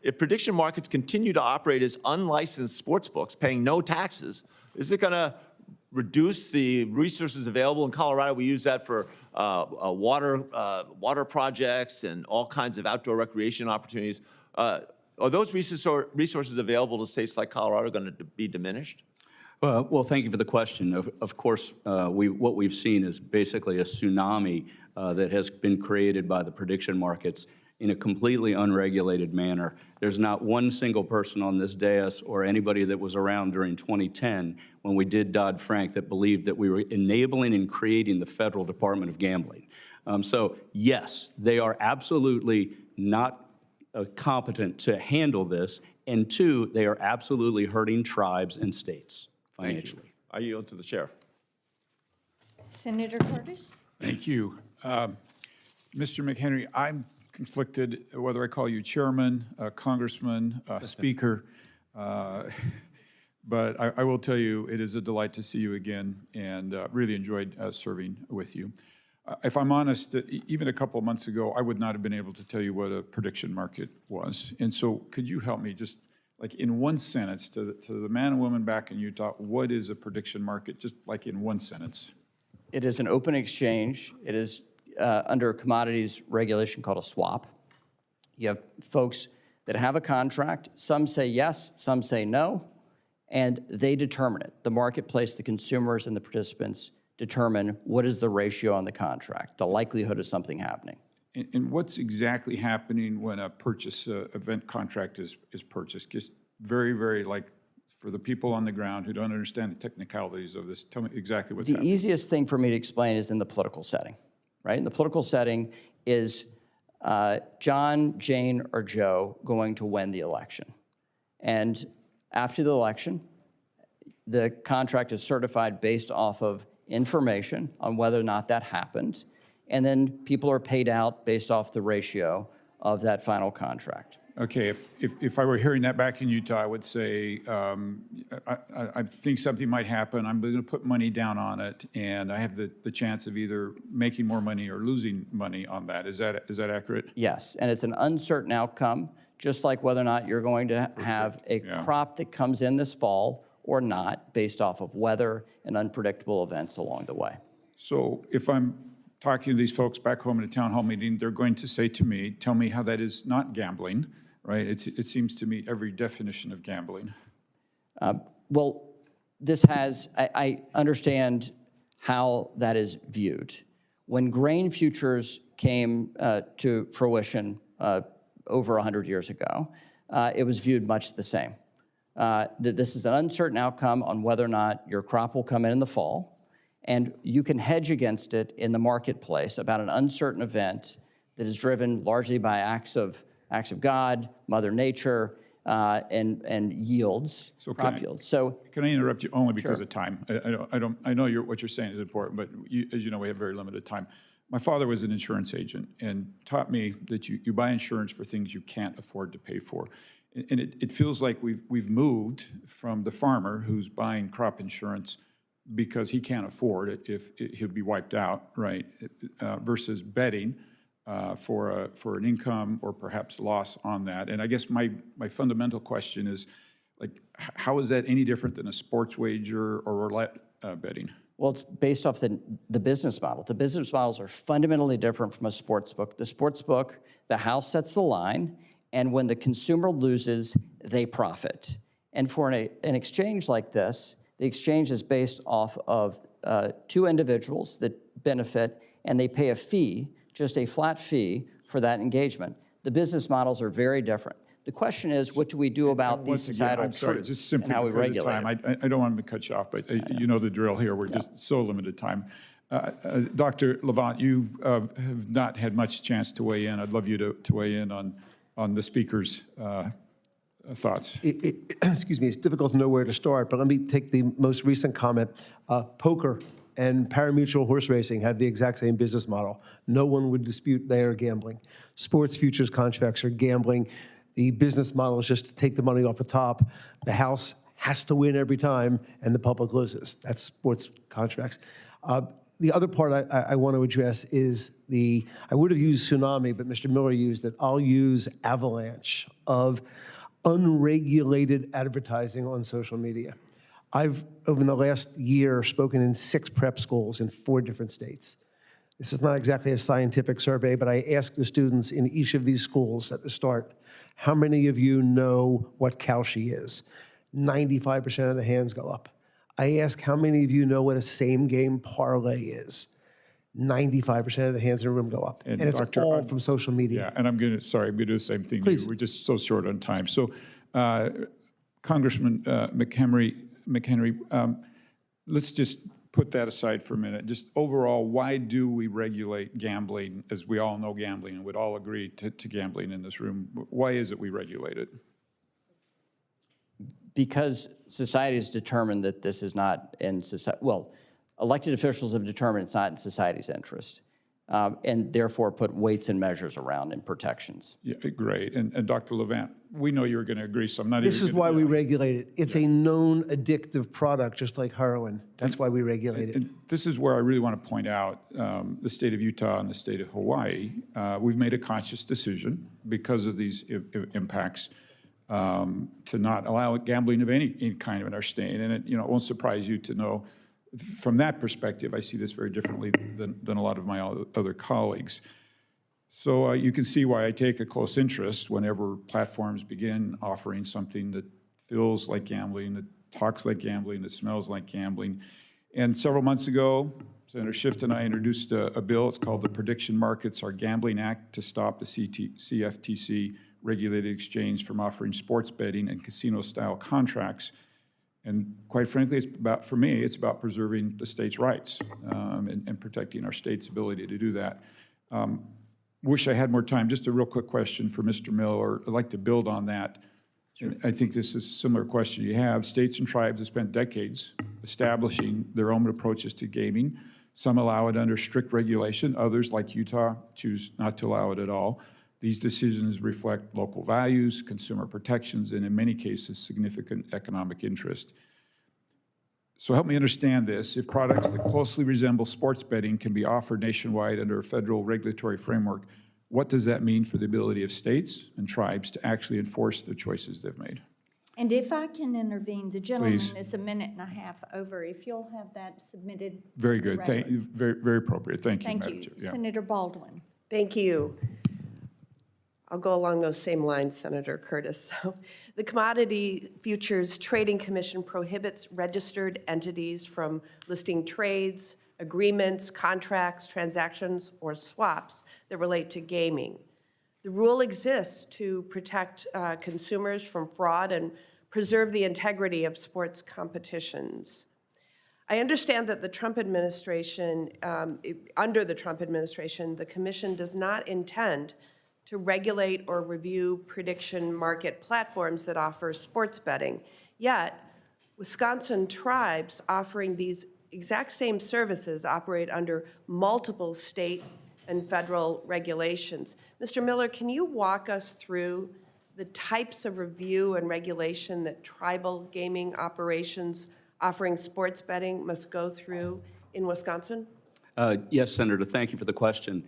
If prediction markets continue to operate as unlicensed sports books, paying no taxes, is it going to reduce the resources available in Colorado? We use that for water projects and all kinds of outdoor recreation opportunities. Are those resources available to states like Colorado going to be diminished? Well, thank you for the question. Of course, what we've seen is basically a tsunami that has been created by the prediction markets in a completely unregulated manner. There's not one single person on this dais or anybody that was around during 2010 when we did Dodd-Frank that believed that we were enabling and creating the Federal Department of Gambling. So yes, they are absolutely not competent to handle this, and two, they are absolutely hurting tribes and states financially. Thank you. I yield to the chair. Senator Curtis? Thank you. Mr. McHenry, I'm conflicted whether I call you chairman, congressman, speaker, but I will tell you, it is a delight to see you again, and really enjoyed serving with you. If I'm honest, even a couple of months ago, I would not have been able to tell you what a prediction market was. And so could you help me just, like in one sentence, to the man and woman back in Utah, what is a prediction market, just like in one sentence? It is an open exchange. It is under commodities regulation called a swap. You have folks that have a contract. Some say yes, some say no, and they determine it. The marketplace, the consumers, and the participants determine what is the ratio on the contract, the likelihood of something happening. And what's exactly happening when a purchase event contract is purchased? Just very, very, like, for the people on the ground who don't understand the technicalities of this, tell me exactly what's happening. The easiest thing for me to explain is in the political setting, right? In the political setting is John, Jane, or Joe going to win the election. And after the election, the contract is certified based off of information on whether or not that happened. And then people are paid out based off the ratio of that final contract. Okay, if I were hearing that back in Utah, I would say, I think something might happen. I'm going to put money down on it, and I have the chance of either making more money or losing money on that. Is that accurate? Yes, and it's an uncertain outcome, just like whether or not you're going to have a crop that comes in this fall or not, based off of weather and unpredictable events along the way. So if I'm talking to these folks back home in a town hall meeting, they're going to say to me, tell me how that is not gambling, right? It seems to meet every definition of gambling. Well, this has, I understand how that is viewed. When grain futures came to fruition over 100 years ago, it was viewed much the same. That this is an uncertain outcome on whether or not your crop will come in the fall, and you can hedge against it in the marketplace about an uncertain event that is driven largely by acts of God, Mother Nature, and yields, crop yields. So can I interrupt you only because of time? I know what you're saying is important, but as you know, we have very limited time. My father was an insurance agent and taught me that you buy insurance for things you can't afford to pay for. And it feels like we've moved from the farmer who's buying crop insurance because he can't afford it if he'll be wiped out, right? Versus betting for an income or perhaps loss on that. And I guess my fundamental question is, like, how is that any different than a sports wager or roulette betting? well, it's based off the business model. The business models are fundamentally different from a sports book. The sports book, the house sets the line, and when the consumer loses, they profit. And for an exchange like this, the exchange is based off of two individuals that benefit, and they pay a fee, just a flat fee for that engagement. The business models are very different. The question is, what do we do about these societal truths and how we regulate it? I don't want to cut you off, but you know the drill here. We're just so limited time. Dr. Levant, you have not had much chance to weigh in. I'd love you to weigh in on the speaker's thoughts. Excuse me, it's difficult to know where to start, but let me take the most recent comment. Poker and pari-mutuel horse racing have the exact same business model. No one would dispute they are gambling. Sports futures contracts are gambling. The business model is just to take the money off the top. The house has to win every time, and the public loses. That's sports contracts. The other part I want to address is I would have used tsunami, but Mr. Miller used it. I'll use avalanche of unregulated advertising on social media. I've, over the last year, spoken in 6 prep schools in 4 different states. This is not exactly a scientific survey, but I asked the students in each of these schools at the start, how many of you know what Kalshi is? 95% of the hands go up. I ask how many of you know what a same-game parlay is? 95% of the hands in the room go up. And it's all from social media. Yeah, and I'm going to do the same thing. Please. We're just so short on time. So, Congressman McHenry, let's just put that aside for a minute. Just overall, why do we regulate gambling, as we all know gambling and would all agree to gambling in this room? Why is it we regulate it? Because society has determined that this is not in society. Well, elected officials have determined it's not in society's interest. and therefore put weights and measures around and protections. Yeah, great. And Dr. Levant, we know you're going to agree, so I'm not This even is gonna- why we yeah. regulate it. It's a known addictive product, just like heroin. That's why we regulate it. And this is where I really want to point out the state of Utah and the state of Hawaii. We've made a conscious decision because of these impacts to not allow gambling of any kind in our state. And it won't surprise you to know, from that perspective, I see this very differently than a lot of my other colleagues. So you can see why I take a close interest whenever platforms begin offering something that feels like gambling, that talks like gambling, that smells like gambling. And several months ago, Senator Schiff and I introduced a bill. It's called the Prediction Markets Are Gambling Act to stop the CFTC regulated exchange from offering sports betting and casino-style contracts. And quite frankly, for me, it's about preserving the state's rights and protecting our state's ability to do that. Wish I had more time. Just a real quick question for Mr. Miller. I'd like to build on that. Sure. I think this is a similar question you have. States and tribes have spent decades establishing their own approaches to gaming. Some allow it under strict regulation. Others, like Utah, choose not to allow it at all. These decisions reflect local values, consumer protections, and in many cases, significant economic interest. So help me understand this. If products that closely resemble sports betting can be offered nationwide under a federal regulatory framework, what does that mean for the ability of states and tribes to actually enforce the choices they've made? And if I can intervene, the gentleman Please. is a minute and a half over. If you'll have that submitted. Very for the good. Thank record. you. Very, very appropriate. Thank you, Thank Madam you. Chair. Yeah. Senator Baldwin. Thank you. I'll go along those same lines, Senator Curtis. The Commodity Futures Trading Commission prohibits registered entities from listing trades, agreements, contracts, transactions, or swaps that relate to gaming. The rule exists to protect consumers from fraud and preserve the integrity of sports competitions. I understand that the Trump administration, under the Trump administration, the Commission does not intend to regulate or review prediction market platforms that offer sports betting. Yet, Wisconsin tribes offering these exact same services operate under multiple state and federal regulations. Mr. Miller, can you walk us through the types of review and regulation that tribal gaming operations offering sports betting must go through in Wisconsin? Yes, Senator, thank you for the question.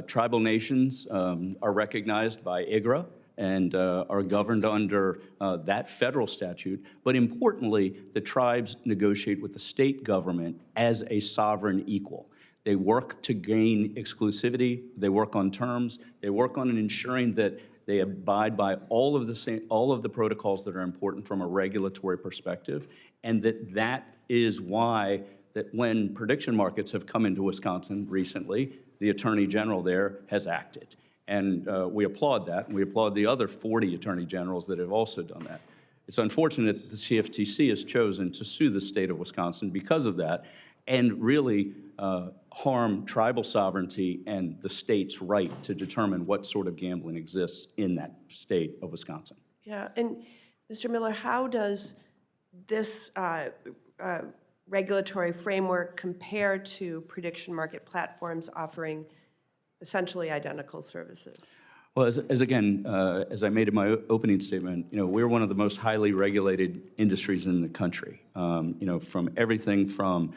Tribal nations are recognized by IGRA and are governed under that federal statute. But importantly, the tribes negotiate with the state government as a sovereign equal. They work to gain exclusivity. They work on terms. They work on ensuring that they abide by all of the protocols that are important from a regulatory perspective, and that is why that when prediction markets have come into Wisconsin recently, the Attorney General there has acted. And we applaud that. We applaud the other 40 Attorney Generals that have also done that. It's unfortunate that the CFTC has chosen to sue the state of Wisconsin because of that and really harm tribal sovereignty and the state's right to determine what sort of gambling exists in that state of Wisconsin. Yeah, and Mr. Miller, how does this regulatory framework compare to prediction market platforms offering essentially identical services? Well, as I made in my opening statement, we're one of the most highly regulated industries in the country. From everything from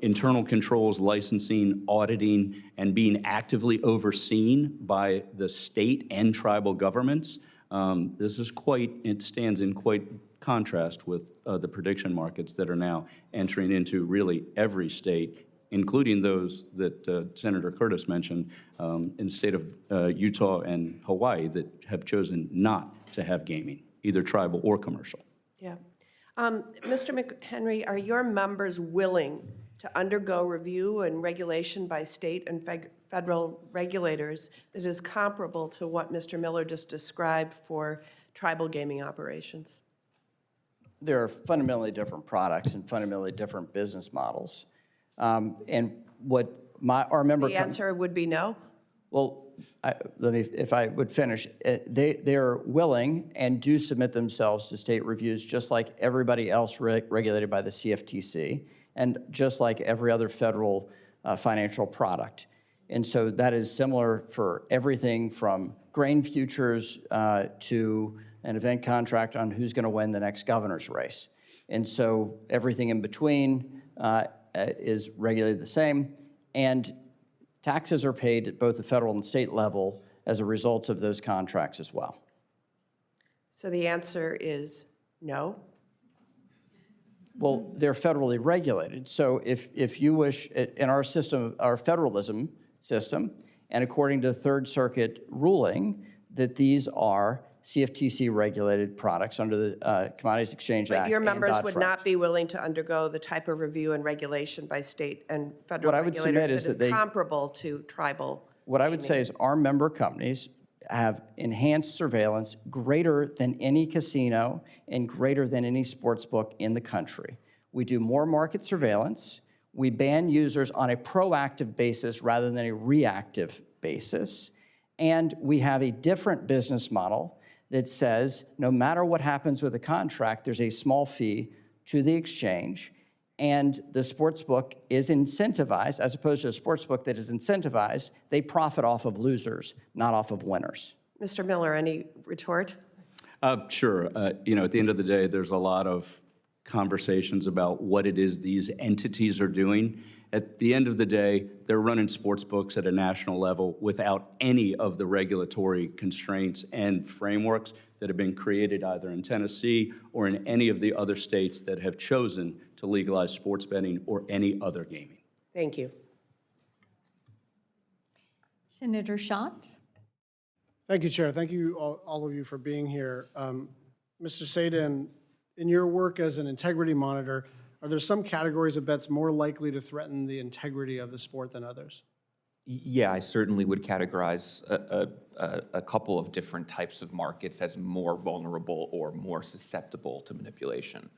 internal controls, licensing, auditing, and being actively overseen by the state and tribal governments. It stands in quite contrast with the prediction markets that are now entering into really every state, including those that Senator Curtis mentioned in the state of Utah and Hawaii that have chosen not to have gaming, either tribal or commercial. Yeah. Mr. McHenry, are your members willing to undergo review and regulation by state and federal regulators that is comparable to what Mr. Miller just described for tribal gaming operations? There are fundamentally different products and fundamentally different business models. And what our member... The answer would be no? Well, if I would finish, they're willing and do submit themselves to state reviews just like everybody else regulated by the CFTC and just like every other federal financial product. And so that is similar for everything from grain futures to an event contract on who's going to win the next governor's race. And so everything in between is regulated the same. And taxes are paid at both the federal and state level as a result of those contracts as well. So the answer is no? Well, they're federally regulated. So if you wish, in our system, our federalism system, and according to the Third Circuit ruling, that these are CFTC-regulated products under the Commodities Exchange Act. But your and members would Dodd-Frank. not be willing to undergo the type of review and regulation by state and federal What I would submit regulators is that that is they- comparable to tribal. What I would say is our member companies have enhanced surveillance greater than any casino and greater than any sports book in the country. We do more market surveillance. We ban users on a proactive basis rather than a reactive basis. And we have a different business model that says no matter what happens with the contract, there's a small fee to the exchange. And the sports book is incentivized, as opposed to a sports book that is incentivized, they profit off of losers, not off of winners. Mr. Miller, any retort? Sure. At the end of the day, there's a lot of conversations about what it is these entities are doing. At the end of the day, they're running sports books at a national level without any of the regulatory constraints and frameworks that have been created either in Tennessee or in any of the other states that have chosen to legalize sports betting or any other gaming. Thank you. Senator Schatz? Thank you, Chair. Thank you, all of you, for being here. Mr. Sadin, in your work as an integrity monitor, are there some categories of bets more likely to threaten the integrity of the sport than others? Yeah, I certainly would categorize a couple of different types of markets as more vulnerable or more susceptible to manipulation.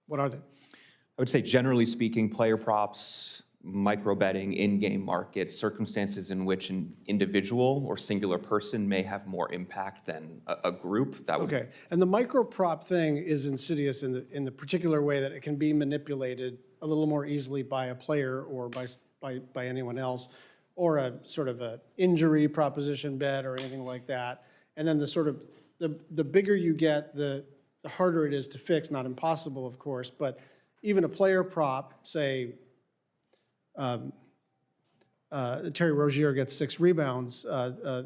What are they? I would say, generally speaking, player props, micro betting, in-game markets, circumstances in which an individual or singular person may have more impact than a group. That would Okay, and the micro prop thing is insidious in the particular way that it can be manipulated a little more easily by a player or by anyone else, or a sort of a injury proposition bet or anything like that. And then the bigger you get, the harder it is to fix. Not impossible, of course, but even a player prop, say Terry Rozier gets 6 rebounds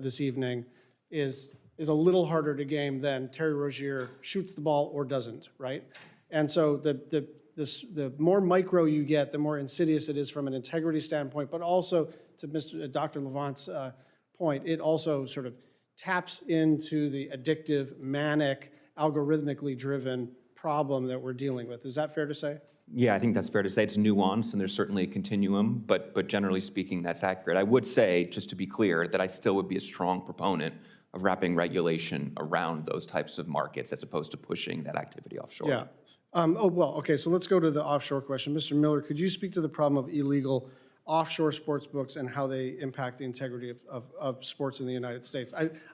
this evening, is a little harder to game than Terry Rozier shoots the ball or doesn't, right? And so the more micro you get, the more insidious it is from an integrity standpoint, but also to Dr. Levant's point, it also sort of taps into the addictive, manic, algorithmically driven problem that we're dealing with. Is that fair to say? Yeah, I think that's fair to say. It's nuanced, and there's certainly a continuum, but generally speaking, that's accurate. I would say, just to be clear, that I still would be a strong proponent of wrapping regulation around those types of markets as opposed to pushing that activity offshore. Yeah. Okay, so let's go to the offshore question. Mr. Miller, could you speak to the problem of illegal offshore sports books and how they impact the integrity of sports in the United States?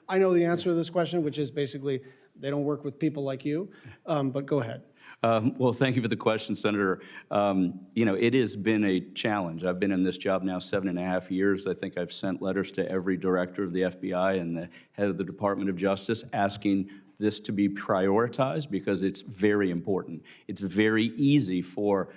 I know the answer to this question, which is basically they don't work with people like you, but go ahead. Well, thank you for the question, Senator. It has been a challenge. I've been in this job now 7.5 years. I think I've sent letters to every director of the FBI and the head of the Department of Justice asking this to be prioritized because it's very important. It's very easy for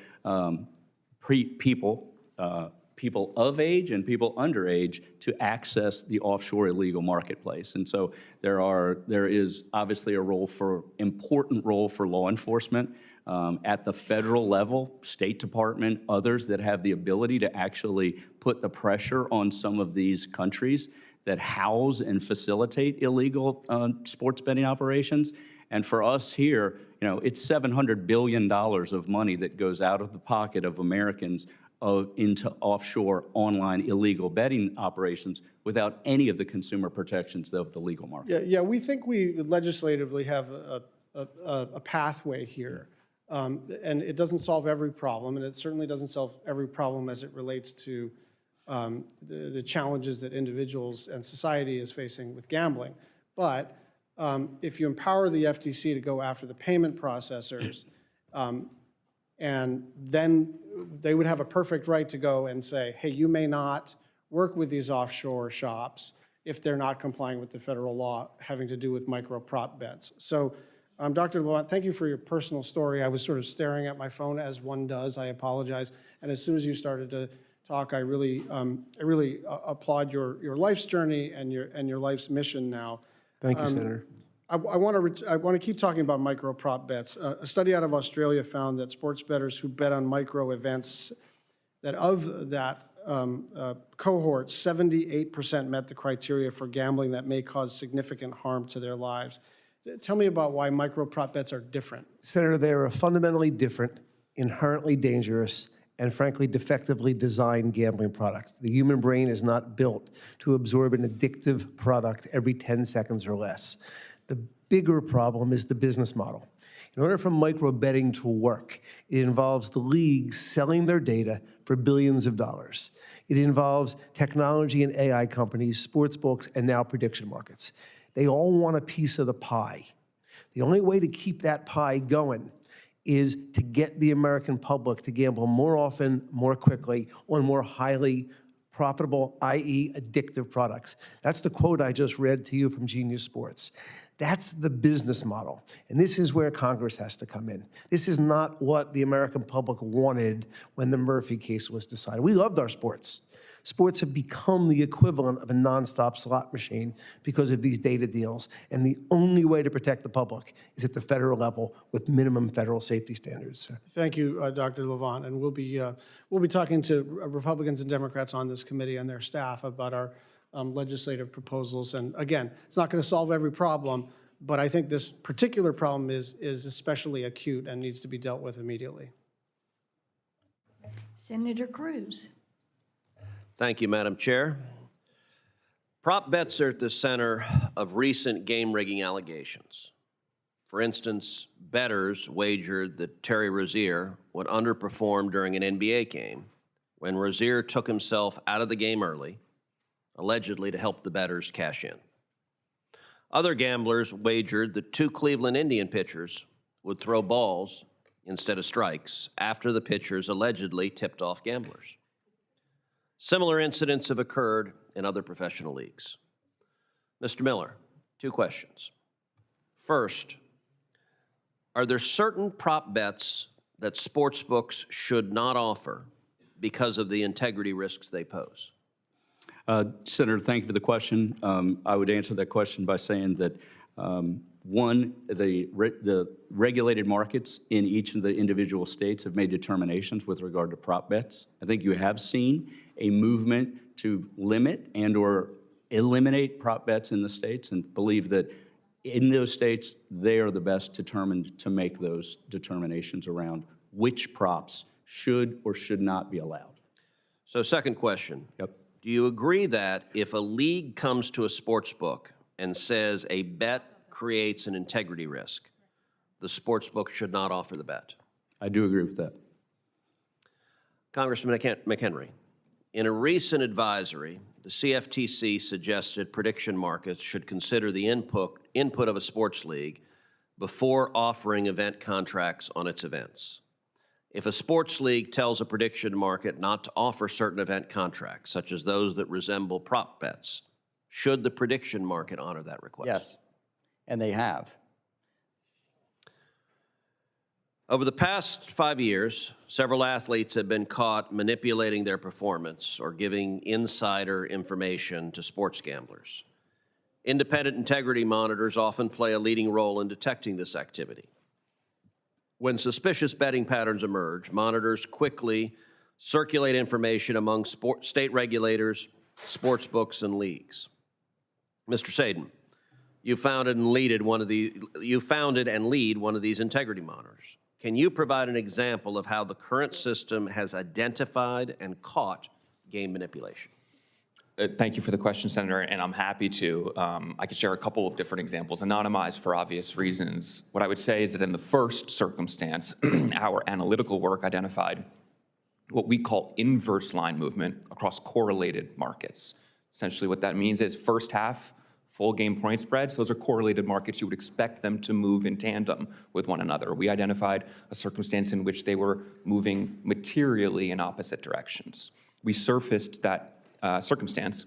people of age and people underage to access the offshore illegal marketplace. And so there is obviously important role for law enforcement at the federal level, State Department, others that have the ability to actually put the pressure on some of these countries that house and facilitate illegal sports betting operations. And for us here, it's $700 billion of money that goes out of the pocket of Americans into offshore online illegal betting operations without any of the consumer protections of the legal market. Yeah, we think we legislatively have a pathway here. And it doesn't solve every problem, and it certainly doesn't solve every problem as it relates to the challenges that individuals and society is facing with gambling. But if you empower the FTC to go after the payment processors, and then they would have a perfect right to go and say, hey, you may not work with these offshore shops if they're not complying with the federal law having to do with micro prop bets. So, Dr. Levant, thank you for your personal story. I was sort of staring at my phone as one does. I apologize. And as soon as you started to talk, I really applaud your life's journey and your life's mission now. Thank you, Senator. I want to keep talking about micro prop bets. A study out of Australia found that sports bettors who bet on micro events, that of that cohort, 78% met the criteria for gambling that may cause significant harm to their lives. Tell me about why micro prop bets are different. Senator, they are a fundamentally different, inherently dangerous, and frankly defectively designed gambling product. The human brain is not built to absorb an addictive product every 10 seconds or less. The bigger problem is the business model. In order for micro betting to work, it involves the leagues selling their data for billions of dollars. It involves technology and AI companies, sports books, and now prediction markets. They all want a piece of the pie. The only way to keep that pie going is to get the American public to gamble more often, more quickly, on more highly profitable, i.e. addictive products. That's the quote I just read to you from Genius Sports. That's the business model. And this is where Congress has to come in. This is not what the American public wanted when the Murphy case was decided. We loved our sports. Sports have become the equivalent of a nonstop slot machine because of these data deals. And the only way to protect the public is at the federal level with minimum federal safety standards. Thank you, Dr. Levant. And we'll be talking to Republicans and Democrats on this committee and their staff about our legislative proposals. And again, it's not going to solve every problem, but I think this particular problem is especially acute and needs to be dealt with immediately. Senator Cruz. Thank you, Madam Chair. Prop bets are at the center of recent game rigging allegations. For instance, bettors wagered that Terry Rozier would underperform during an NBA game when Rozier took himself out of the game early, allegedly to help the bettors cash in. Other gamblers wagered that 2 Cleveland Indian pitchers would throw balls instead of strikes after the pitchers allegedly tipped off gamblers. Similar incidents have occurred in other professional leagues. Mr. Miller, 2 questions. First, are there certain prop bets that sportsbooks should not offer because of the integrity risks they pose? Senator, thank you for the question. I would answer that question by saying that, one, the regulated markets in each of the individual states have made determinations with regard to prop bets. I think you have seen a movement to limit and or eliminate prop bets in the states, and believe that in those states, they are the best determined to make those determinations around which props should or should not be allowed. So second question. Yep. Do you agree that if a league comes to a sports book and says a bet creates an integrity risk, the sports book should not offer the bet? I do agree with that. Congressman McHenry, in a recent advisory, the CFTC suggested prediction markets should consider the input of a sports league before offering event contracts on its events. If a sports league tells a prediction market not to offer certain event contracts, such as those that resemble prop bets, should the prediction market honor that request? Yes, and they have. Over the past 5 years, several athletes have been caught manipulating their performance or giving insider information to sports gamblers. Independent integrity monitors often play a leading role in detecting this activity. When suspicious betting patterns emerge, monitors quickly circulate information among state regulators, sports books, and leagues. Mr. Sadin, you founded and lead one of these integrity monitors. Can you provide an example of how the current system has identified and caught game manipulation? Thank you for the question, Senator, and I'm happy to. I could share a couple of different examples, anonymized for obvious reasons. What I would say is that in the first circumstance, our analytical work identified what we call inverse line movement across correlated markets. Essentially what that means is first half, full game point spreads, those are correlated markets. You would expect them to move in tandem with one another. We identified a circumstance in which they were moving materially in opposite directions. We surfaced that circumstance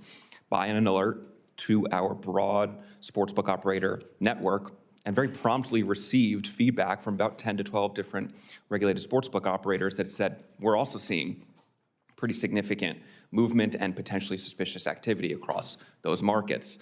by an alert to our broad sportsbook operator network, and very promptly received feedback from about 10 to 12 different regulated sportsbook operators that said, we're also seeing pretty significant movement and potentially suspicious activity across those markets.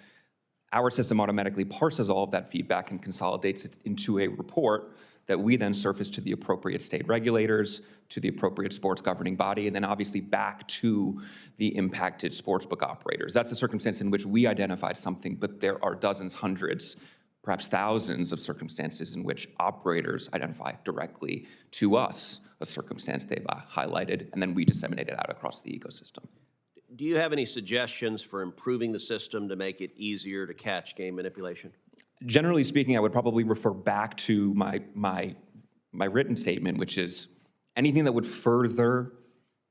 Our system automatically parses all of that feedback and consolidates it into a report that we then surface to the appropriate state regulators, to the appropriate sports governing body, and then obviously back to the impacted sportsbook operators. That's a circumstance in which we identified something, but there are dozens, hundreds, perhaps thousands of circumstances in which operators identify directly to us a circumstance they've highlighted, and then we disseminate it out across the ecosystem. Do you have any suggestions for improving the system to make it easier to catch game manipulation? Generally speaking, I would probably refer back to my written statement, which is anything that would further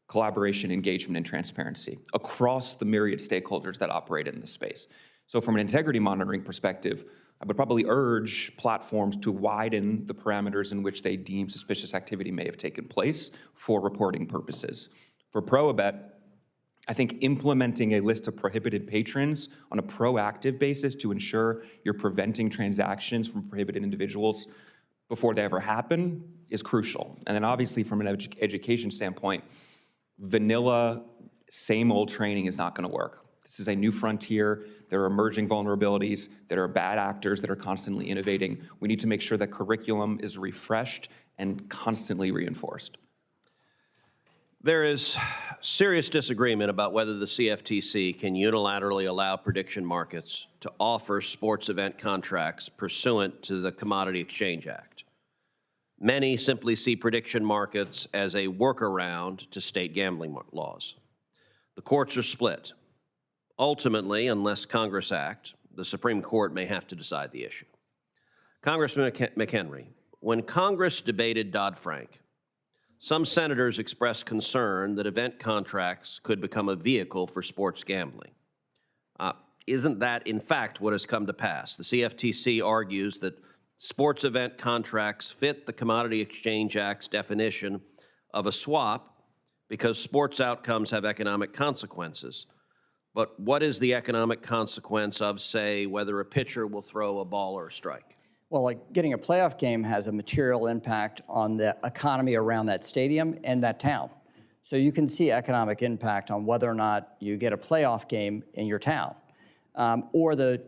collaboration, engagement, and transparency across the myriad stakeholders that operate in this space. So from an integrity monitoring perspective, I would probably urge platforms to widen the parameters in which they deem suspicious activity may have taken place for reporting purposes. For Proabet, I think implementing a list of prohibited patrons on a proactive basis to ensure you're preventing transactions from prohibited individuals before they ever happen is crucial. And then obviously from an education standpoint, vanilla, same old training is not gonna work. This is a new frontier. There are emerging vulnerabilities. There are bad actors that are constantly innovating. We need to make sure that curriculum is refreshed and constantly reinforced. There is serious disagreement about whether the CFTC can unilaterally allow prediction markets to offer sports event contracts pursuant to the Commodity Exchange Act. Many simply see prediction markets as a workaround to state gambling laws. The courts are split. Ultimately, unless Congress act, the Supreme Court may have to decide the issue. Congressman McHenry, when Congress debated Dodd-Frank, some senators expressed concern that event contracts could become a vehicle for sports gambling. Isn't that, in fact, what has come to pass? The CFTC argues that sports event contracts fit the Commodity Exchange Act's definition of a swap because sports outcomes have economic consequences. But what is the economic consequence of, say, whether a pitcher will throw a ball or a strike? Well, like getting a playoff game has a material impact on the economy around that stadium and that town. So you can see economic impact on whether or not you get a playoff game in your town, or the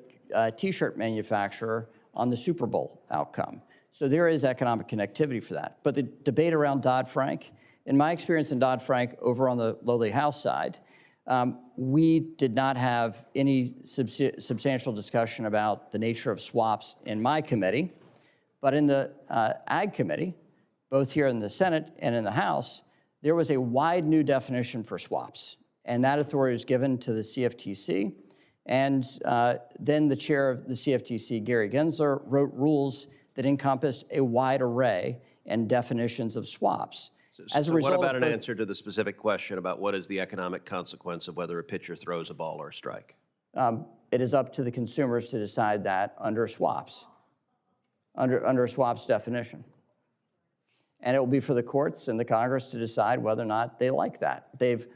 T-shirt manufacturer on the Super Bowl outcome. So there is economic connectivity for that. But the debate around Dodd-Frank, in my experience in Dodd-Frank over on the lowly house side, we did not have any substantial discussion about the nature of swaps in my committee, but in the Ag Committee, both here in the Senate and in the House, there was a wide new definition for swaps, and that authority was given to the CFTC, and then the chair of the CFTC, Gary Gensler, wrote rules that encompassed a wide array and definitions of swaps. So what about an answer to the specific question about what is the economic consequence of whether a pitcher throws a ball or a strike? It is up to the consumers to decide that under swaps, under a swaps definition. And it will be for the courts and the Congress to decide whether or not they like that.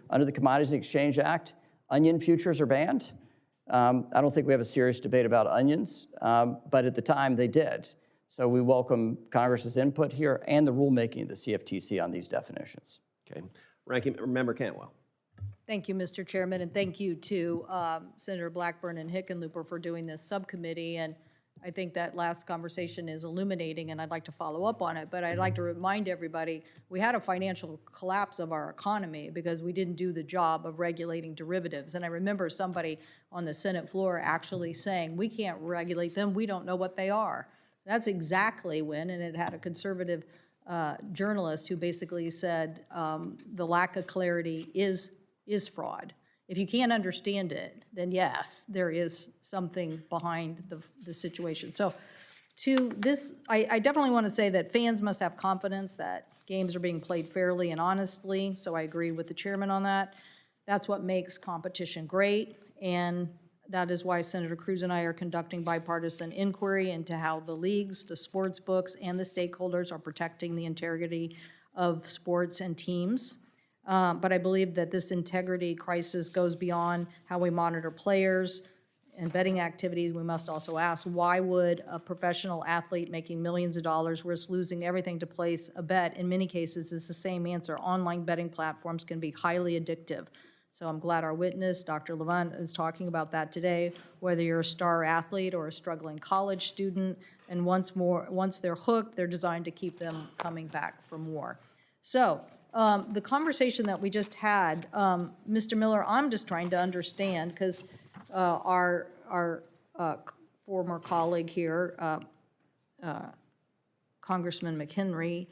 Under the Commodities Exchange Act, onion futures are banned. I don't think we have a serious debate about onions, but at the time they did. So we welcome Congress's input here and the rulemaking of the CFTC on these definitions. Okay. Ranking Member Cantwell. Thank you, Mr. Chairman, and thank you to Senator Blackburn and Hickenlooper for doing this subcommittee. And I think that last conversation is illuminating, and I'd like to follow up on it. But I'd like to remind everybody, we had a financial collapse of our economy because we didn't do the job of regulating derivatives. And I remember somebody on the Senate floor actually saying, we can't regulate them, we don't know what they are. That's exactly when, and it had a conservative journalist who basically said the lack of clarity is fraud. If you can't understand it, then yes, there is something behind the situation. So to this, I definitely want to say that fans must have confidence that games are being played fairly and honestly, so I agree with the chairman on that. That's what makes competition great, and that is why Senator Cruz and I are conducting bipartisan inquiry into how the leagues, the sports books, and the stakeholders are protecting the integrity of sports and teams. But I believe that this integrity crisis goes beyond how we monitor players and betting activities. We must also ask, why would a professional athlete making millions of dollars risk losing everything to place a bet? In many cases, it's the same answer. Online betting platforms can be highly addictive. So I'm glad our witness, Dr. Levant, is talking about that today, whether you're a star athlete or a struggling college student, and once they're hooked, they're designed to keep them coming back for more. So the conversation that we just had, Mr. Miller, I'm just trying to understand, because our former colleague here, Congressman McHenry,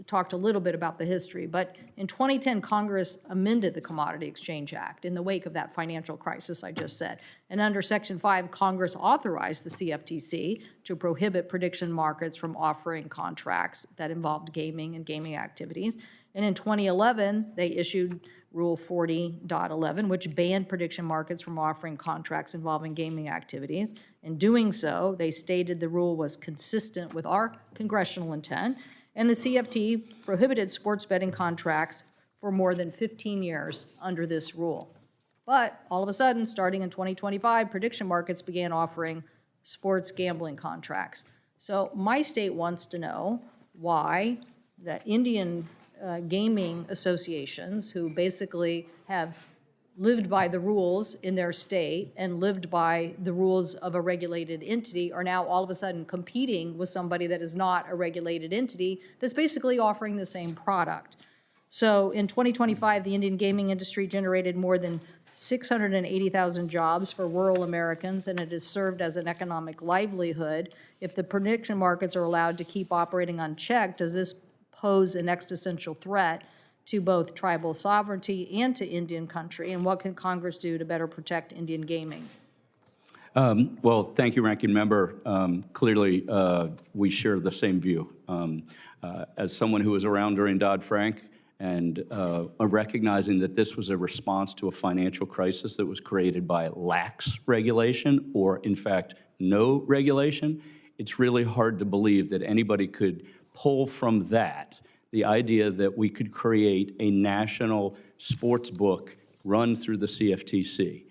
talked a little bit about the history, but in 2010, Congress amended the Commodity Exchange Act in the wake of that financial crisis I just said. And under Section 5, Congress authorized the CFTC to prohibit prediction markets from offering contracts that involved gaming and gaming activities. And in 2011, they issued Rule 40.11, which banned prediction markets from offering contracts involving gaming activities. In doing so, they stated the rule was consistent with our congressional intent, and the CFT prohibited sports betting contracts for more than 15 years under this rule. But all of a sudden, starting in 2025, prediction markets began offering sports gambling contracts. So my state wants to know why the Indian gaming associations, who basically have lived by the rules in their state and lived by the rules of a regulated entity, are now all of a sudden competing with somebody that is not a regulated entity that's basically offering the same product. So in 2025, the Indian gaming industry generated more than 680,000 jobs for rural Americans, and it has served as an economic livelihood. If the prediction markets are allowed to keep operating unchecked, does this pose an existential threat to both tribal sovereignty and to Indian country? And what can Congress do to better protect Indian gaming? Well, thank you, Ranking Member. Clearly, we share the same view. As someone who was around during Dodd-Frank and recognizing that this was a response to a financial crisis that was created by lax regulation or, in fact, no regulation, it's really hard to believe that anybody could pull from that the idea that we could create a national sports book run through the CFTC.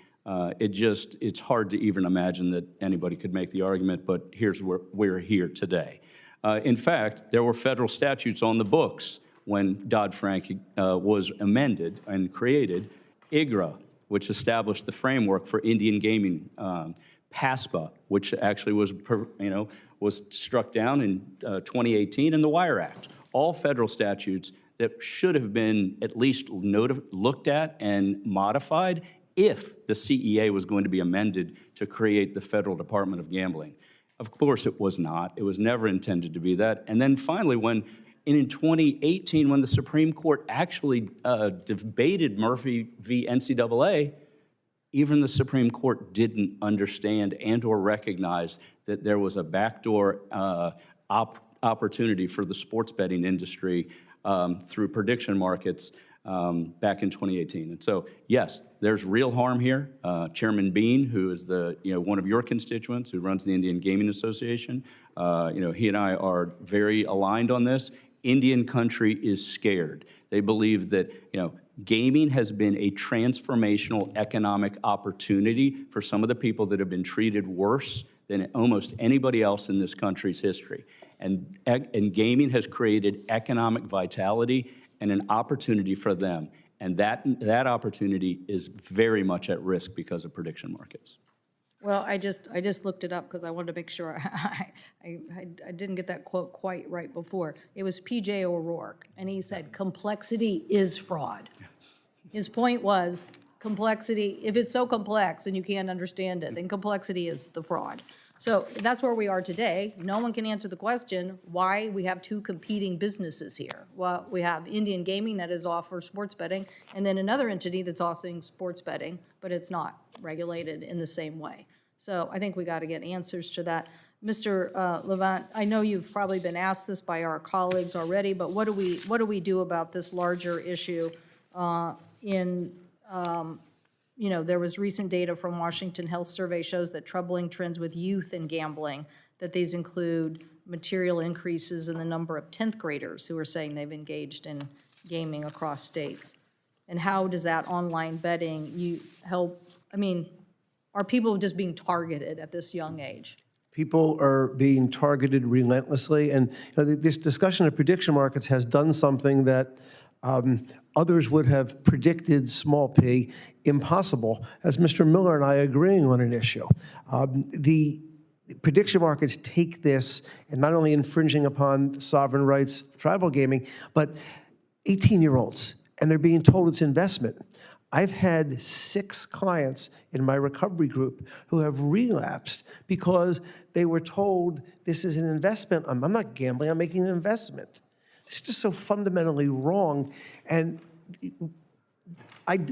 It's hard to even imagine that anybody could make the argument, but here's where we're here today. In fact, there were federal statutes on the books when Dodd-Frank was amended and created. IGRA, which established the framework for Indian gaming, PASPA, which actually was struck down in 2018, and the Wire Act, all federal statutes that should have been at least looked at and modified if the CEA was going to be amended to create the Federal Department of Gambling. Of course, it was not. It was never intended to be that. And then finally, in 2018, when the Supreme Court actually debated Murphy v. NCAA, even the Supreme Court didn't understand and or recognize that there was a backdoor opportunity for the sports betting industry through prediction markets back in 2018. And so, yes, there's real harm here. Chairman Bean, who is one of your constituents who runs the Indian Gaming Association, he and I are very aligned on this. Indian country is scared. They believe that, gaming has been a transformational economic opportunity for some of the people that have been treated worse than almost anybody else in this country's history. And gaming has created economic vitality and an opportunity for them. And that opportunity is very much at risk because of prediction markets. Well, I just looked it up because I wanted to make sure I didn't get that quote quite right before. It was P.J. O'Rourke, and he said, complexity is fraud. His point was, complexity, if it's so complex and you can't understand it, then complexity is the fraud. So that's where we are today. No one can answer the question why we have two competing businesses here. Well, we have Indian Gaming that is offering sports betting, and then another entity that's offering sports betting, but it's not regulated in the same way. So I think we got to get answers to that. Mr. Levant, I know you've probably been asked this by our colleagues already, but what do we do about this larger issue there was recent data from Washington Health Survey shows that troubling trends with youth in gambling, that these include material increases in the number of 10th graders who are saying they've engaged in gaming across states. And how does that online betting help, I mean, are people just being targeted at this young age? People are being targeted relentlessly, and this discussion of prediction markets has done something that others would have predicted, small p, impossible, as Mr. Miller and I agreeing on an issue. The prediction markets take this and not only infringing upon sovereign rights of tribal gaming, but 18-year-olds, and they're being told it's investment. I've had 6 clients in my recovery group who have relapsed because they were told this is an investment. I'm not gambling, I'm making an investment. It's just so fundamentally wrong. And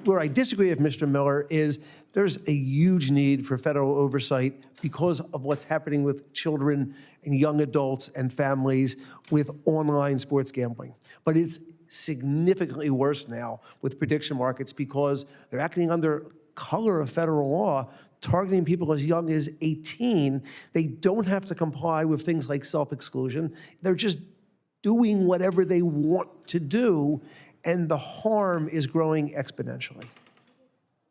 where I disagree with Mr. Miller is there's a huge need for federal oversight because of what's happening with children and young adults and families with online sports gambling. But it's significantly worse now with prediction markets because they're acting under color of federal law, targeting people as young as 18. They don't have to comply with things like self-exclusion. They're just doing whatever they want to do, and the harm is growing exponentially.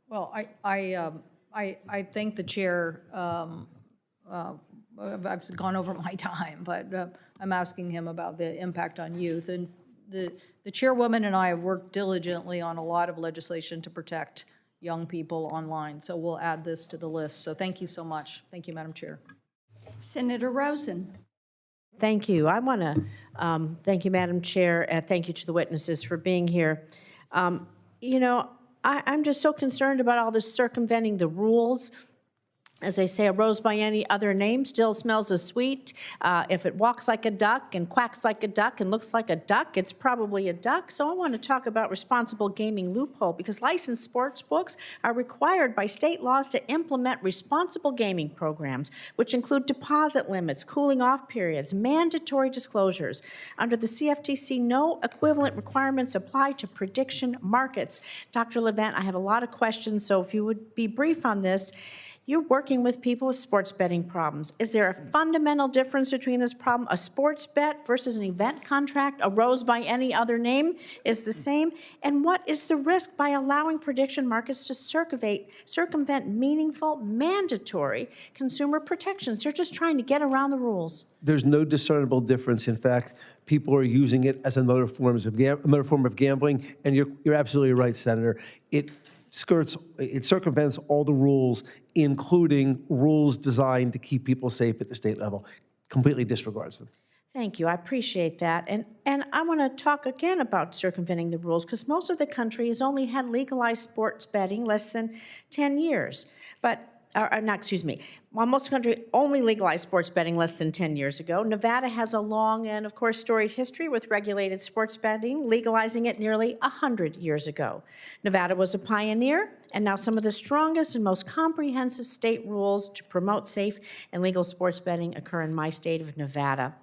Well, I thank the chair. I've gone over my time, but I'm asking him about the impact on youth. And the chairwoman and I have worked diligently on a lot of legislation to protect young people online. So we'll add this to the list. So thank you so much. Thank you, Madam Chair. Senator Rosen. Thank you. I want to thank you, Madam Chair, and thank you to the witnesses for being here. You know, I'm just so concerned about all this circumventing the rules. As they say, a rose by any other name still smells as sweet. If it walks like a duck and quacks like a duck and looks like a duck, it's probably a duck. So I want to talk about responsible gaming loophole because licensed sports books are required by state laws to implement responsible gaming programs, which include deposit limits, cooling off periods, mandatory disclosures. Under the CFTC, no equivalent requirements apply to prediction markets. Dr. Levent, I have a lot of questions, so if you would be brief on this. You're working with people with sports betting problems. Is there a fundamental difference between this problem? A sports bet versus an event contract, a rose by any other name, is the same? And what is the risk by allowing prediction markets to circumvent meaningful, mandatory consumer protections? They're just trying to get around the rules. There's no discernible difference. In fact, people are using it as another form of gambling, and you're absolutely right, Senator. It circumvents all the rules, including rules designed to keep people safe at the state level. Completely disregards them. Thank you. I appreciate that. And I want to talk again about circumventing the rules because most of the country has only had legalized sports betting less than 10 years. While most of the country only legalized sports betting less than 10 years ago, Nevada has a long and, of course, storied history with regulated sports betting, legalizing it nearly 100 years ago. Nevada was a pioneer, and now some of the strongest and most comprehensive state rules to promote safe and legal sports betting occur in my state of Nevada.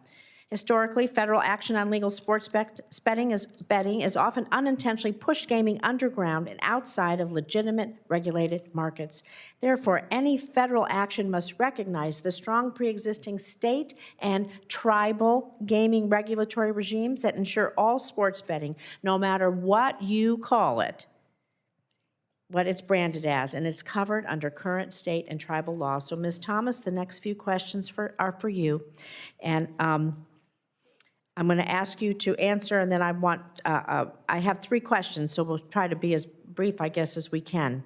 Historically, federal action on legal sports betting is often unintentionally pushed gaming underground and outside of legitimate regulated markets. Therefore, any federal action must recognize the strong pre-existing state and tribal gaming regulatory regimes that ensure all sports betting, no matter what you call it, what it's branded as, and it's covered under current state and tribal law. So, Ms. Thomas, the next few questions are for you. And I'm going to ask you to answer, and then I have 3 questions, so we'll try to be as brief, I guess, as we can.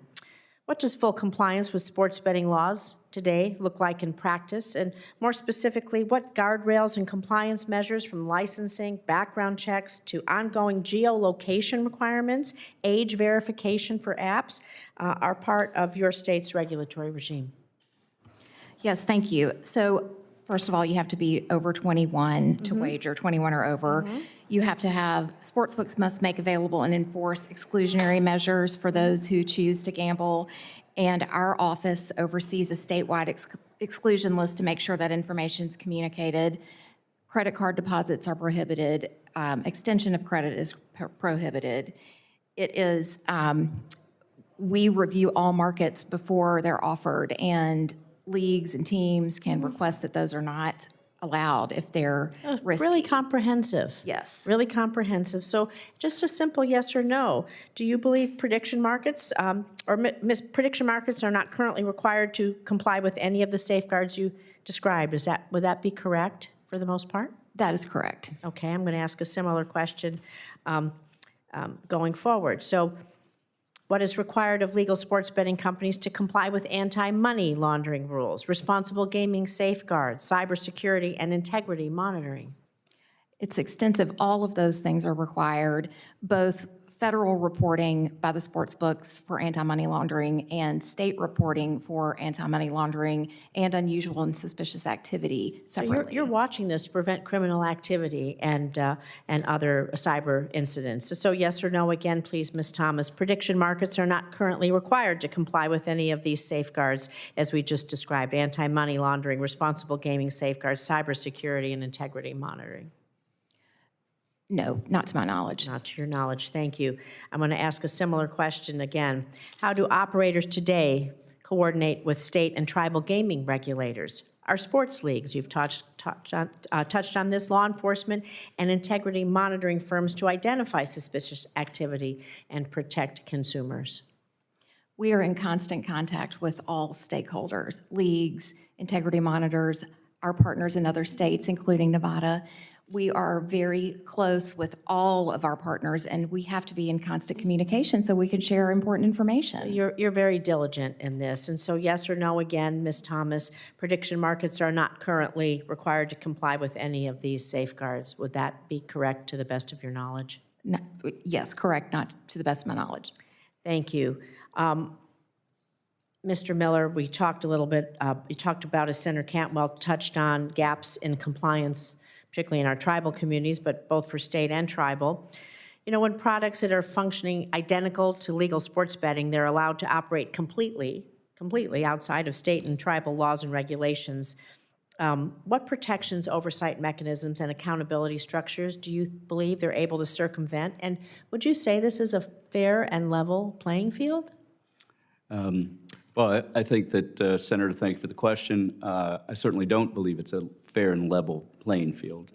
What does full compliance with sports betting laws today look like in practice? And more specifically, what guardrails and compliance measures from licensing, background checks, to ongoing geolocation requirements, age verification for apps are part of your state's regulatory regime? Yes, thank you. So first of all, you have to be over 21 to wager, 21 or over. You have to have, sportsbooks must make available and enforce exclusionary measures for those who choose to gamble. And our office oversees a statewide exclusion list to make sure that information is communicated. Credit card deposits are prohibited. Extension of credit is prohibited. It is, we review all markets before they're offered, and leagues and teams can request that those are not allowed if they're risky. Really comprehensive. Yes. Really comprehensive. So just a simple yes or no. Do you believe prediction markets prediction markets are not currently required to comply with any of the safeguards you described? Would that be correct for the most part? That is correct. Okay, I'm going to ask a similar question going forward. So what is required of legal sports betting companies to comply with anti-money laundering rules, responsible gaming safeguards, cybersecurity, and integrity monitoring? It's extensive. All of those things are required, both federal reporting by the sports books for anti-money laundering and state reporting for anti-money laundering and unusual and suspicious activity separately. So you're watching this to prevent criminal activity and other cyber incidents. So yes or no again, please, Ms. Thomas. Prediction markets are not currently required to comply with any of these safeguards as we just described: anti-money laundering, responsible gaming safeguards, cybersecurity, and integrity monitoring. No, not to my knowledge. Not to your knowledge, thank you. I'm going to ask a similar question again. How do operators today coordinate with state and tribal gaming regulators? Our sports leagues, you've touched on this, law enforcement and integrity monitoring firms to identify suspicious activity and protect consumers. We are in constant contact with all stakeholders, leagues, integrity monitors, our partners in other states, including Nevada. We are very close with all of our partners, and we have to be in constant communication so we can share important information. So you're very diligent in this. And so yes or no again, Ms. Thomas, prediction markets are not currently required to comply with any of these safeguards. Would that be correct to the best of your knowledge? No, yes, correct, not to the best of my knowledge. Thank you. Mr. Miller, we talked a little bit, you talked about, as Senator Cantwell touched on, gaps in compliance, particularly in our tribal communities, but both for state and tribal. You know, when products that are functioning identical to legal sports betting, they're allowed to operate completely outside of state and tribal laws and regulations. What protections, oversight mechanisms, and accountability structures do you believe they're able to circumvent? And would you say this is a fair and level playing field? Well, I think that, Senator, thank you for the question. I certainly don't believe it's a fair and level playing field.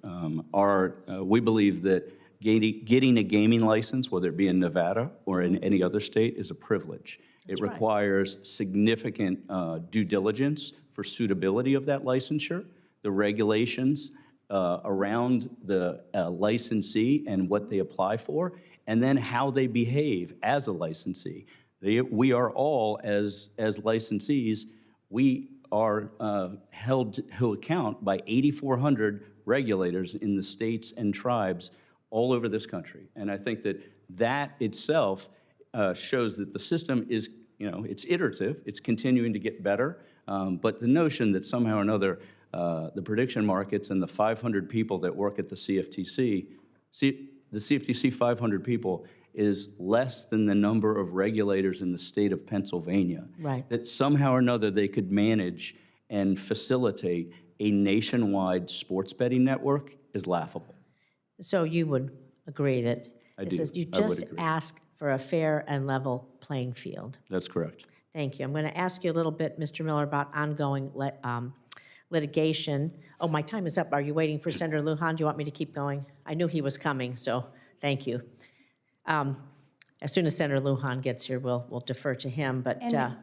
We believe that getting a gaming license, whether it be in Nevada or in any other state, is a privilege. It requires significant due diligence for suitability of that licensure, the regulations around the licensee and what they apply for, and then how they behave as a licensee. We are all, as licensees, we are held to account by 8,400 regulators in the states and tribes all over this country. And I think that itself shows that the system is, it's iterative, it's continuing to get better, but the notion that somehow or another the prediction markets and the 500 people that work at the CFTC, the CFTC 500 people is less than the number of regulators in the state of Pennsylvania. Right. That somehow or another they could manage and facilitate a nationwide sports betting network is laughable. So you would agree that you just ask for a fair and level playing field. That's correct. Thank you. I'm going to ask you a little bit, Mr. Miller, about ongoing litigation. Oh, my time is up. Are you waiting for Senator Lujan? Do you want me to keep going? I knew he was coming, so thank you. As soon as Senator Lujan gets here, we'll defer to him. But And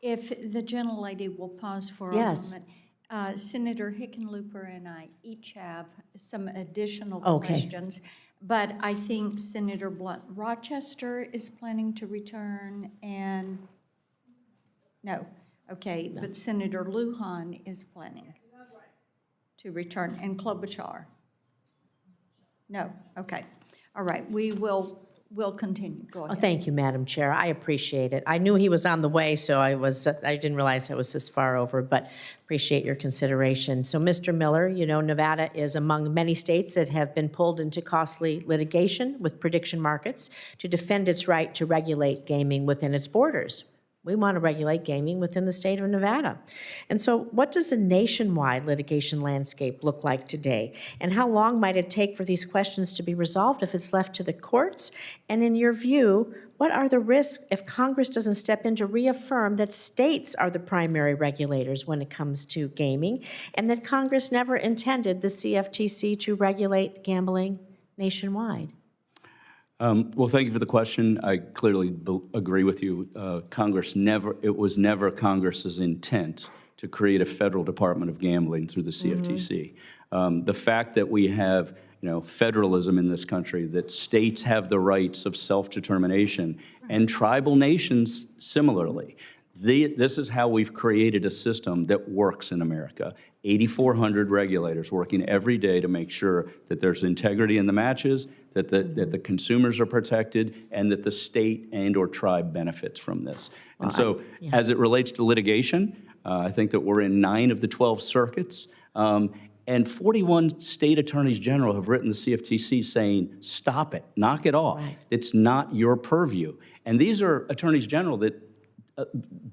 if the gentlelady will pause for a Yes. moment. Senator Hickenlooper and I each have some additional Okay. questions. But I think Senator Blunt Rochester is planning to return and, no, okay, but Senator Lujan is planning to return, and Klobuchar. No, okay. All right, we'll continue. Go oh, ahead. thank you, Madam Chair. I appreciate it. I knew he was on the way, so I didn't realize I was this far over, but appreciate your consideration. So, Mr. Miller, Nevada is among many states that have been pulled into costly litigation with prediction markets to defend its right to regulate gaming within its borders. We want to regulate gaming within the state of Nevada. And so what does a nationwide litigation landscape look like today? And how long might it take for these questions to be resolved if it's left to the courts? And in your view, What are the risks if Congress doesn't step in to reaffirm that states are the primary regulators when it comes to gaming, and that Congress never intended the CFTC to regulate gambling nationwide? Well, thank you for the question. I clearly agree with you. It was never Congress's intent to create a federal Department of Gambling through the CFTC. The fact that we have, federalism in this country, that states have the rights of self-determination, and tribal nations similarly. This is how we've created a system that works in America. 8,400 regulators working every day to make sure that there's integrity in the matches, that the consumers are protected, and that the state and/or tribe benefits from this. And so, as it relates to litigation, I think that we're in 9 of the 12 circuits. And 41 state attorneys general have written the CFTC saying, stop it, knock it off. Right. It's not your purview. And these are attorneys general that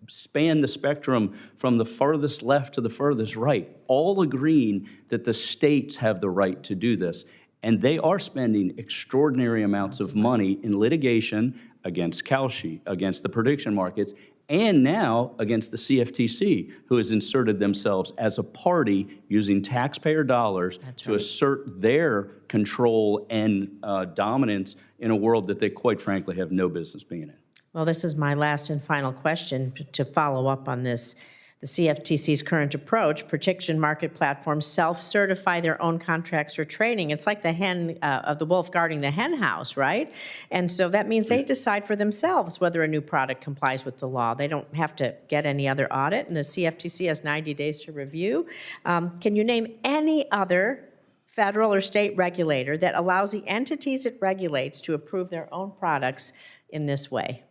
span the spectrum from the furthest left to the furthest right, all agreeing that the states have the right to do this. And they are spending extraordinary amounts of money in litigation against Kalshi, against the prediction markets, and now against the CFTC, who has inserted themselves as a party using taxpayer dollars to assert their control and dominance in a world that they, quite frankly, have no business being in. Well, this is my last and final question to follow up on this. The CFTC's current approach, prediction market platforms self-certify their own contracts for trading. It's like the hen of the wolf guarding the hen house, right? And so that means they decide for themselves whether a new product complies with the law. They don't have to get any other audit, and the CFTC has 90 days to review. Can you name any other federal or state regulator that allows the entities it regulates to approve their own products in this way?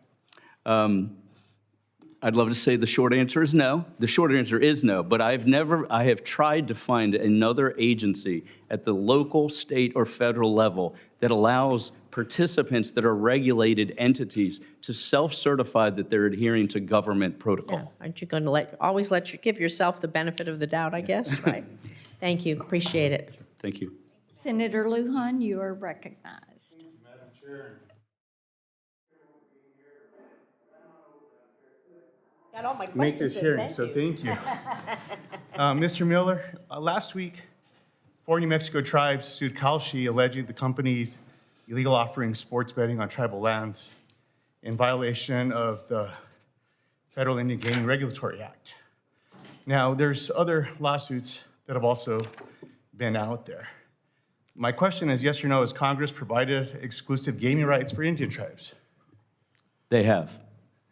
I'd love to say the short answer is no. The short answer is no, but I have tried to find another agency at the local, state, or federal level that allows participants that are regulated entities to self-certify that they're adhering to government protocol. Yeah. Aren't you going to give yourself the benefit of the doubt, I guess, right? Thank you, appreciate it. Thank you. Senator Lujan, you are recognized. Madam Chair. Got all my Make this questions in, hearing, so thank you. Mr. Miller, last week, 4 New Mexico tribes sued Kalshi alleging the company's illegal offering sports betting on tribal lands in violation of the Federal Indian Gaming Regulatory Act. Now, there's other lawsuits that have also been out there. My question is, yes or no, has Congress provided exclusive gaming rights for Indian tribes? They have.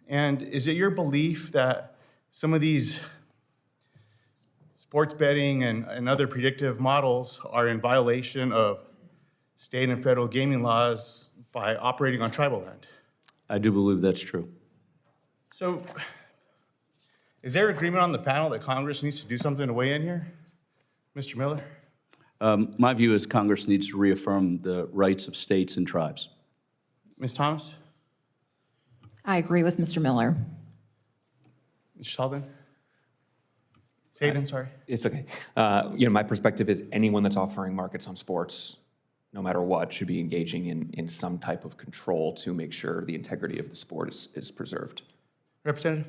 And is it your belief that some of these sports betting and other predictive models are in violation of state and federal gaming laws by operating on tribal land? I do believe that's true. So is there agreement on the panel that Congress needs to do something to weigh in here? Mr. Miller? My view is Congress needs to reaffirm the rights of states and tribes. Ms. Thomas? I agree with Mr. Miller. Mr. Sullivan? Hayden, sorry. It's okay. My perspective is anyone that's offering markets on sports, no matter what, should be engaging in some type of control to make sure the integrity of the sport is preserved. Representative?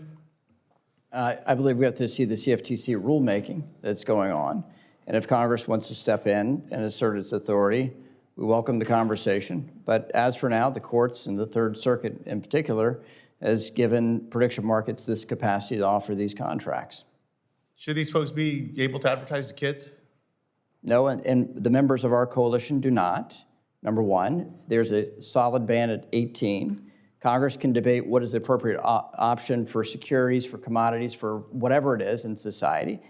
I believe we have to see the CFTC rulemaking that's going on. And if Congress wants to step in and assert its authority, we welcome the conversation. But as for now, the courts and the Third Circuit in particular has given prediction markets this capacity to offer these contracts. Should these folks be able to advertise to kids? No, and the members of our coalition do not. Number one, there's a solid ban at 18. Congress can debate what is the appropriate option for securities, for commodities, for whatever it is in society.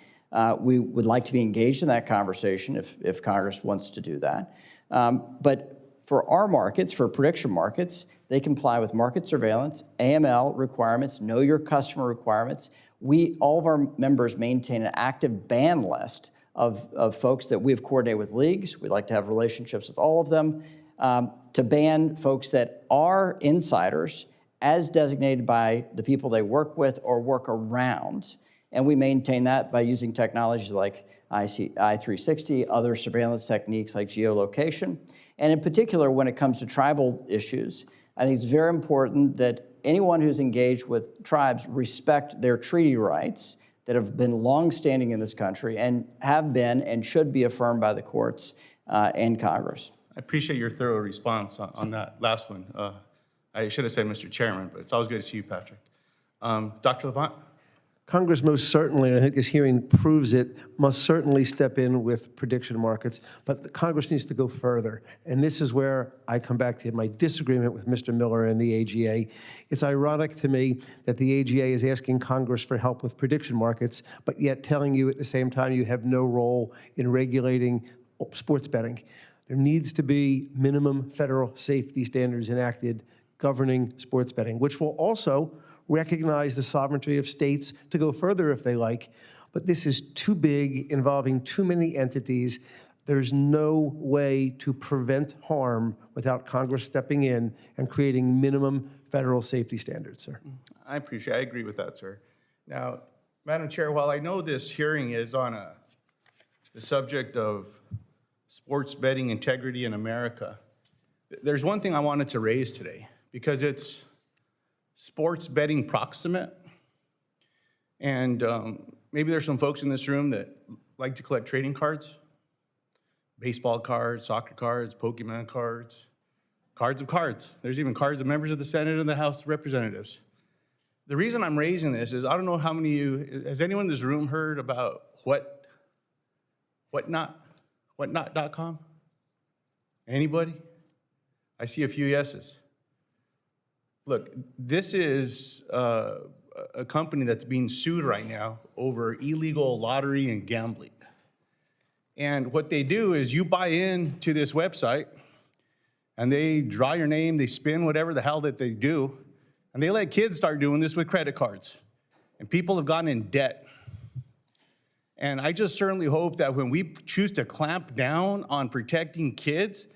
We would like to be engaged in that conversation if Congress wants to do that. But for our markets, for prediction markets, they comply with market surveillance, AML requirements, know your customer requirements. All of our members maintain an active ban list of folks that we've coordinated with leagues. We'd like to have relationships with all of them to ban folks that are insiders as designated by the people they work with or work around. And we maintain that by using technologies like I360, other surveillance techniques like geolocation. And in particular, when it comes to tribal issues, I think it's very important that anyone who's engaged with tribes respect their treaty rights that have been longstanding in this country and have been and should be affirmed by the courts and Congress. I appreciate your thorough response on that last one. I should have said Mr. Chairman, but it's always good to see you, Patrick. Dr. Levant? Congress most certainly, and I think this hearing proves it, must certainly step in with prediction markets, but Congress needs to go further. And this is where I come back to my disagreement with Mr. Miller and the AGA. It's ironic to me that the AGA is asking Congress for help with prediction markets, but yet telling you at the same time you have no role in regulating sports betting. There needs to be minimum federal safety standards enacted governing sports betting, which will also recognize the sovereignty of states to go further if they like. But this is too big, involving too many entities. There's no way to prevent harm without Congress stepping in and creating minimum federal safety standards, sir. I agree with that, sir. Now, Madam Chair, while I know this hearing is on the subject of sports betting integrity in America, there's one thing I wanted to raise today, because it's sports betting proximate. And maybe there's some folks in this room that like to collect trading cards, baseball cards, soccer cards, Pokemon cards, cards of cards. There's even cards of members of the Senate and the House of Representatives. The reason I'm raising this is I don't know how many of you, has anyone in this room heard about whatnot.com? Anybody? I see a few yeses. Look, this is a company that's being sued right now over illegal lottery and gambling. And what they do is you buy into this website and they draw your name, they spin whatever the hell that they do, and they let kids start doing this with credit cards. And people have gotten in debt. And I just certainly hope that when we choose to clamp down on protecting kids,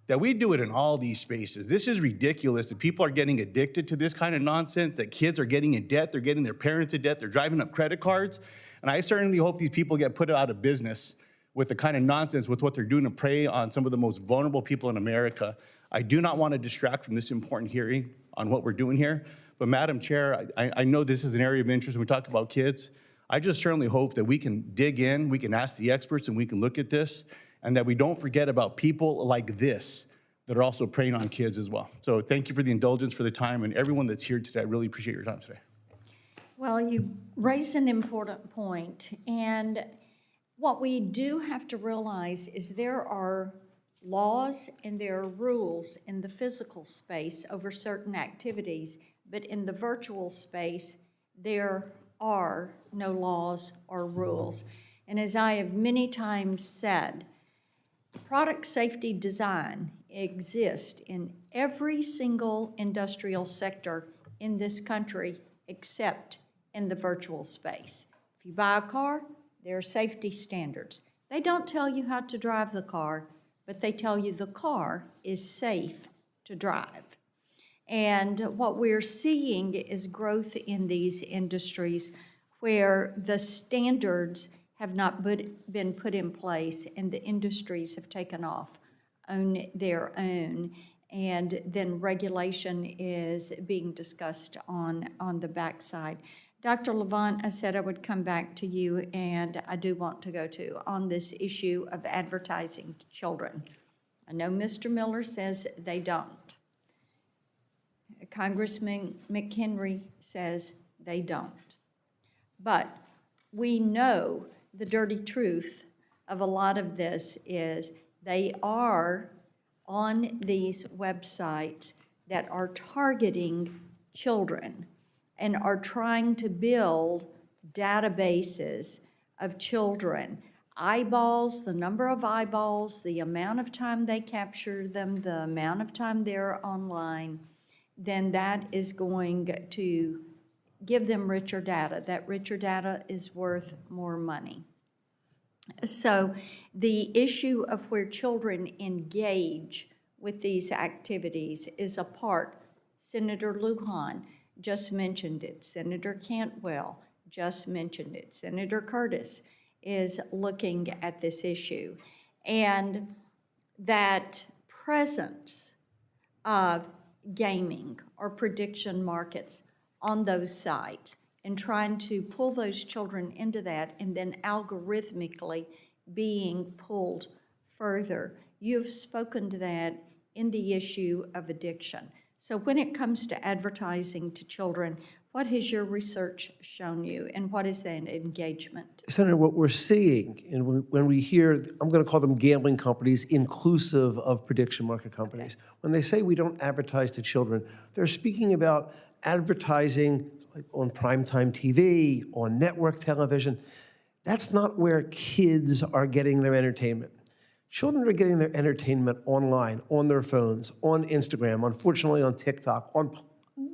that we do it in all these spaces. This is ridiculous that people are getting addicted to this kind of nonsense, that kids are getting in debt, they're getting their parents in debt, they're driving up credit cards. And I certainly hope these people get put out of business with the kind of nonsense with what they're doing to prey on some of the most vulnerable people in America. I do not want to distract from this important hearing on what we're doing here. But Madam Chair, I know this is an area of interest when we talk about kids. I just certainly hope that we can dig in, we can ask the experts, and we can look at this, and that we don't forget about people like this that are also preying on kids as well. So thank you for the indulgence, for the time, and everyone that's here today. I really appreciate your time today. Well, you raise an important point, and what we do have to realize is there are laws and there are rules in the physical space over certain activities, but in the virtual space, there are no laws or rules. And as I have many times said, product safety design exists in every single industrial sector in this country except in the virtual space. If you buy a car, there are safety standards. They don't tell you how to drive the car, but they tell you the car is safe to drive. And what we're seeing is growth in these industries where the standards have not been put in place and the industries have taken off on their own. And then regulation is being discussed on the backside. Dr. Levant, I said I would come back to you, and I do want to go to on this issue of advertising to children. I know Mr. Miller says they don't. Congressman McHenry says they don't. But we know the dirty truth of a lot of this is they are on these websites that are targeting children and are trying to build databases of children. Eyeballs, the number of eyeballs, the amount of time they capture them, the amount of time they're online, then that is going to give them richer data. That richer data is worth more money. So the issue of where children engage with these activities is a part. Senator Lujan just mentioned it. Senator Cantwell just mentioned it. Senator Curtis is looking at this issue. And that presence of gaming or prediction markets on those sites and trying to pull those children into that and then algorithmically being pulled further. You've spoken to that in the issue of addiction. So when it comes to advertising to children, what has your research shown you, and what is that engagement? Senator, what we're seeing, and when we hear, I'm going to call them gambling companies, inclusive of prediction market companies, when they say we don't advertise to children, they're speaking about advertising like on primetime TV, on network television. That's not where kids are getting their entertainment. Children are getting their entertainment online, on their phones, on Instagram, unfortunately on TikTok, on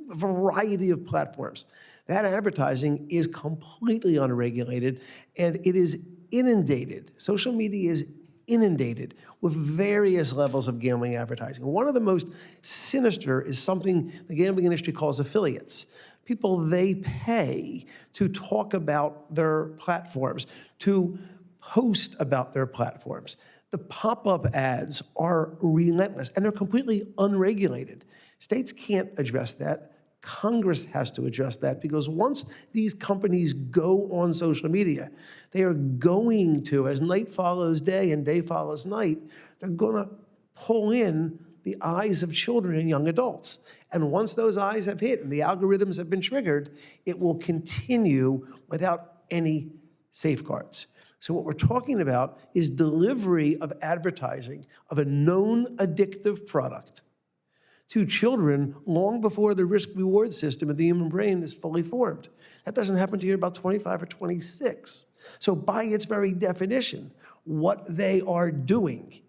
a variety of platforms. That advertising is completely unregulated, and it is inundated. Social media is inundated with various levels of gambling advertising. One of the most sinister is something the gambling industry calls affiliates. People they pay to talk about their platforms, to post about their platforms. The pop-up ads are relentless, and they're completely unregulated. States can't address that. Congress has to address that, because once these companies go on social media, they are going to, as night follows day and day follows night, they're going to pull in the eyes of children and young adults. And once those eyes have hit and the algorithms have been triggered, it will continue without any safeguards. So what we're talking about is delivery of advertising of a known addictive product to children long before the risk-reward system of the human brain is fully formed. That doesn't happen to you about 25 or 26. So by its very definition, what they are doing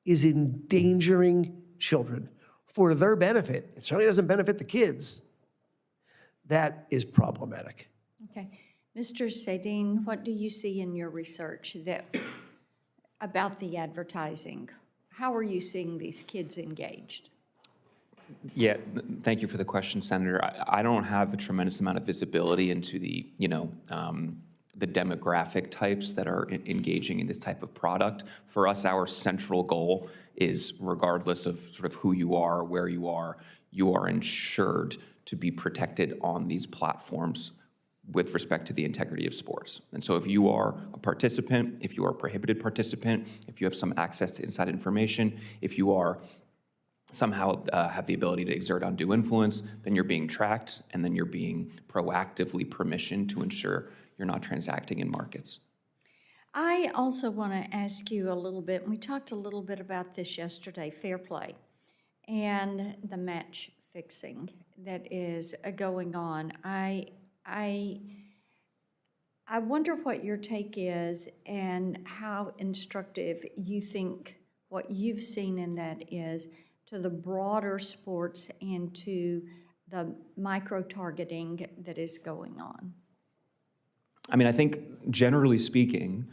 is endangering children for their benefit. It certainly doesn't benefit the kids. That is problematic. Okay. Mr. Sadine, what do you see in your research about the advertising? How are you seeing these kids engaged? Yeah, thank you for the question, Senator. I don't have a tremendous amount of visibility into the, the demographic types that are engaging in this type of product. For us, our central goal is, regardless of sort of who you are, where you are ensured to be protected on these platforms with respect to the integrity of sports. And so if you are a participant, if you are a prohibited participant, if you have some access to inside information, if you are somehow have the ability to exert undue influence, then you're being tracked, and then you're being proactively permissioned to ensure you're not transacting in markets. I also want to ask you a little bit, and we talked a little bit about this yesterday, fair play, and the match fixing that is going on. I wonder what your take is and how instructive you think what you've seen in that is to the broader sports and to the micro-targeting that is going on. I mean, I think generally speaking,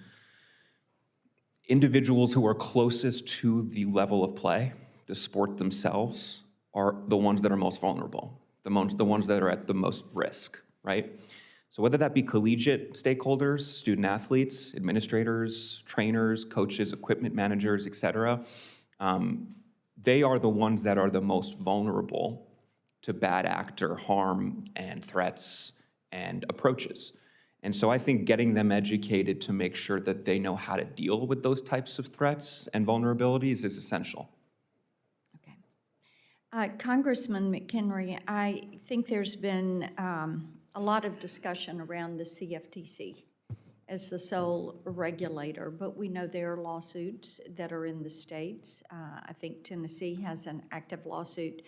individuals who are closest to the level of play, the sport themselves, are the ones that are most vulnerable, the ones that are at the most risk, right? So whether that be collegiate stakeholders, student athletes, administrators, trainers, coaches, equipment managers, et cetera, they are the ones that are the most vulnerable to bad actor harm and threats and approaches. And so I think getting them educated to make sure that they know how to deal with those types of threats and vulnerabilities is essential. Okay. Congressman McHenry, I think there's been a lot of discussion around the CFTC as the sole regulator, but we know there are lawsuits that are in the states. I think Tennessee has an active lawsuit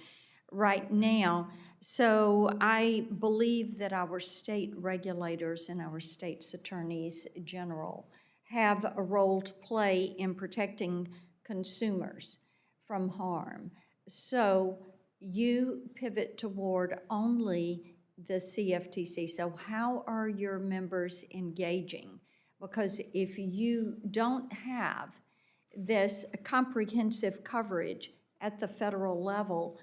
right now. So I believe that our state regulators and our state's attorneys general have a role to play in protecting consumers from harm. So you pivot toward only the CFTC. So how are your members engaging? Because if you don't have this comprehensive coverage at the federal level,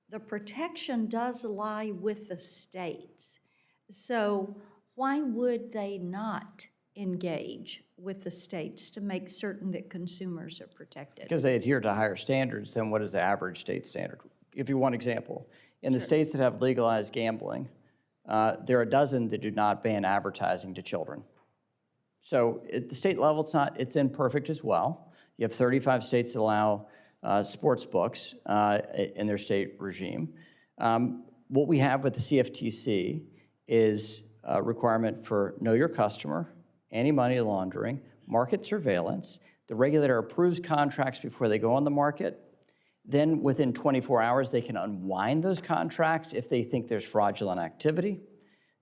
the protection does lie with the states. So why would they not engage with the states to make certain that consumers are protected? Because they adhere to higher standards than what is the average state standard. give you one example. In the states that have legalized gambling, there are a dozen that do not ban advertising to children. So at the state level, it's imperfect as well. You have 35 states that allow sports books in their state regime. What we have with the CFTC is a requirement for know your customer, anti-money laundering, market surveillance. The regulator approves contracts before they go on the market. Then within 24 hours, they can unwind those contracts if they think there's fraudulent activity.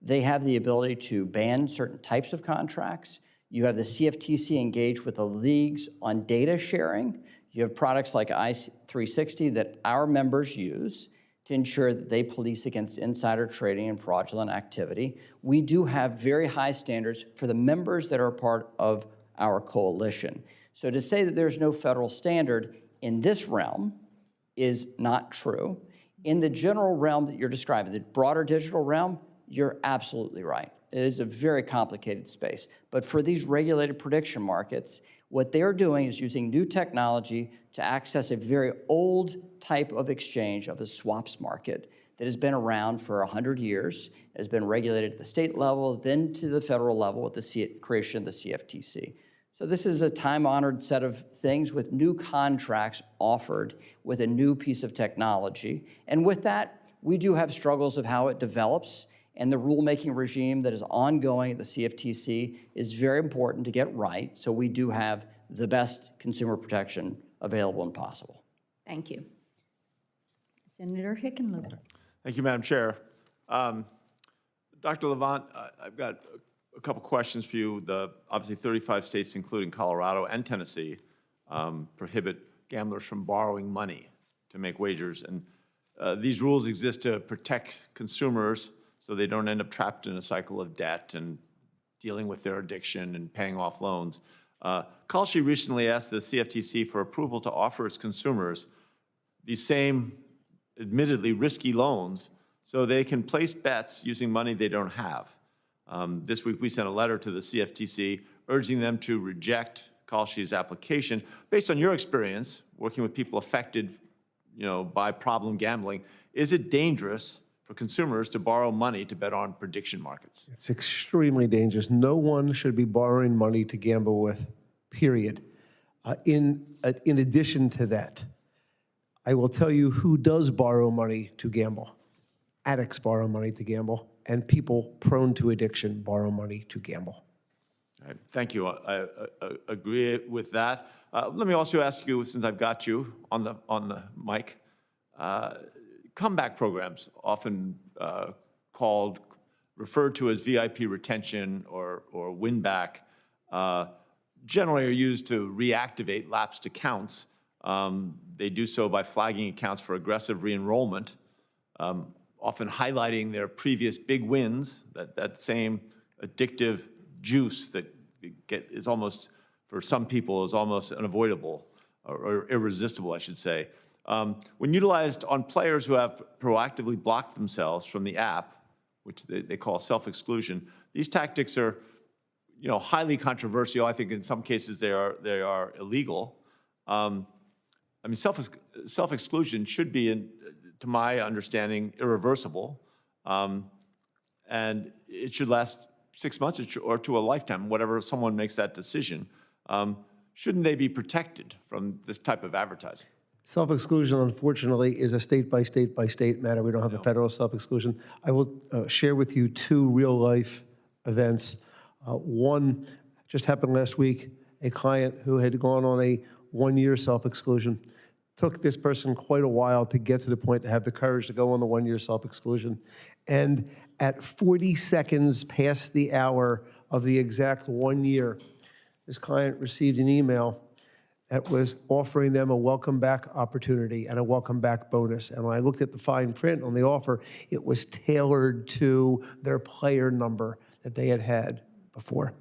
They have the ability to ban certain types of contracts. You have the CFTC engage with the leagues on data sharing. You have products like I-360 that our members use to ensure that they police against insider trading and fraudulent activity. We do have very high standards for the members that are part of our coalition. So to say that there's no federal standard in this realm is not true. In the general realm that you're describing, the broader digital realm, you're absolutely right. It is a very complicated space. But for these regulated prediction markets, what they're doing is using new technology to access a very old type of exchange of a swaps market that has been around for 100 years, has been regulated at the state level, then to the federal level with the creation of the CFTC. So this is a time-honored set of things with new contracts offered with a new piece of technology. And with that, we do have struggles of how it develops, and the rulemaking regime that is ongoing at the CFTC is very important to get right, so we do have the best consumer protection available and possible. Thank you. Senator Hickenlooper. Thank you, Madam Chair. Dr. Levant, I've got a couple questions for you. Obviously, 35 states, including Colorado and Tennessee, prohibit gamblers from borrowing money to make wagers. And these rules exist to protect consumers so they don't end up trapped in a cycle of debt and dealing with their addiction and paying off loans. Kalshi recently asked the CFTC for approval to offer its consumers these same admittedly risky loans so they can place bets using money they don't have. This week, we sent a letter to the CFTC urging them to reject Kalshi's application. Based on your experience working with people affected, by problem gambling, is it dangerous for consumers to borrow money to bet on prediction markets? It's extremely dangerous. No one should be borrowing money to gamble with, period. In addition to that, I will tell you who does borrow money to gamble. Addicts borrow money to gamble, and people prone to addiction borrow money to gamble. All right, thank you. I agree with that. Let me also ask you, since I've got you on the mic, comeback programs, often referred to as VIP retention or win back, generally are used to reactivate lapsed accounts. They do so by flagging accounts for aggressive re-enrollment, often highlighting their previous big wins, that same addictive juice that is almost, for some people, is almost unavoidable or irresistible, I should say. When utilized on players who have proactively blocked themselves from the app, which they call self-exclusion, these tactics are, highly controversial. I think in some cases they are illegal. Self-exclusion should be, to my understanding, irreversible, and it should last 6 months or to a lifetime, whatever someone makes that decision. Shouldn't they be protected from this type of advertising? Self-exclusion, unfortunately, is a state-by-state matter. We don't have a federal self-exclusion. I will share with you two real-life events. One just happened last week. A client who had gone on a one-year self-exclusion. Took this person quite a while to get to the point to have the courage to go on the one-year self-exclusion. And at 40 seconds past the hour of the exact 1 year, this client received an email that was offering them a welcome back opportunity and a welcome back bonus. And when I looked at the fine print on the offer, it was tailored to their player number that they had before.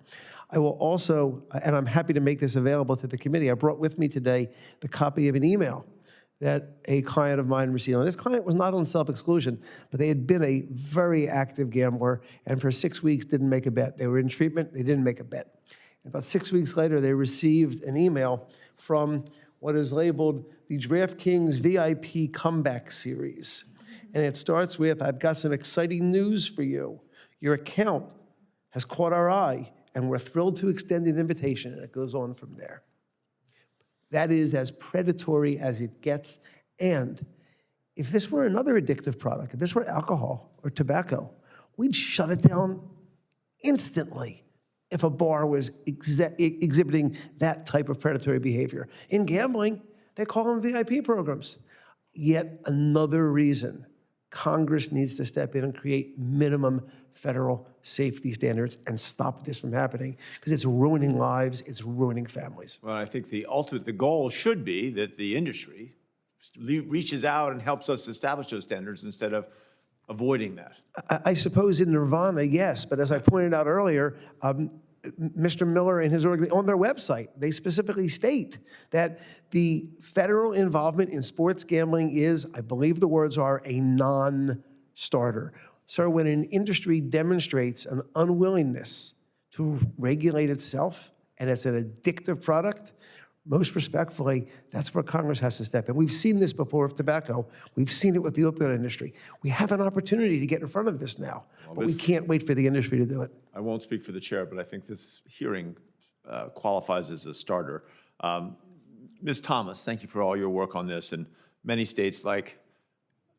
I will also, and I'm happy to make this available to the committee, I brought with me today the copy of an email that a client of mine received. And this client was not on self-exclusion, but they had been a very active gambler, and for 6 weeks didn't make a bet. They were in treatment, they didn't make a bet. About 6 weeks later, they received an email from what is labeled the DraftKings VIP Comeback Series. And it starts with, I've got some exciting news for you. Your account has caught our eye, and we're thrilled to extend an invitation, and it goes on from there. That is as predatory as it gets. And if this were another addictive product, if this were alcohol or tobacco, we'd shut it down instantly if a bar was exhibiting that type of predatory behavior. In gambling, they call them VIP programs. Yet another reason Congress needs to step in and create minimum federal safety standards and stop this from happening, because it's ruining lives, it's ruining families. Well, I think the goal should be that the industry reaches out and helps us establish those standards instead of avoiding that. I suppose in nirvana, yes, but as I pointed out earlier, Mr. Miller and his organization, on their website, they specifically state that the federal involvement in sports gambling is, I believe the words are, a non-starter. So when an industry demonstrates an unwillingness to regulate itself, and it's an addictive product, most respectfully, that's where Congress has to step in. We've seen this before with tobacco. We've seen it with the opioid industry. We have an opportunity to get in front of this now, but we can't wait for the industry to do it. I won't speak for the chair, but I think this hearing qualifies as a starter. Ms. Thomas, thank you for all your work on this. And many states like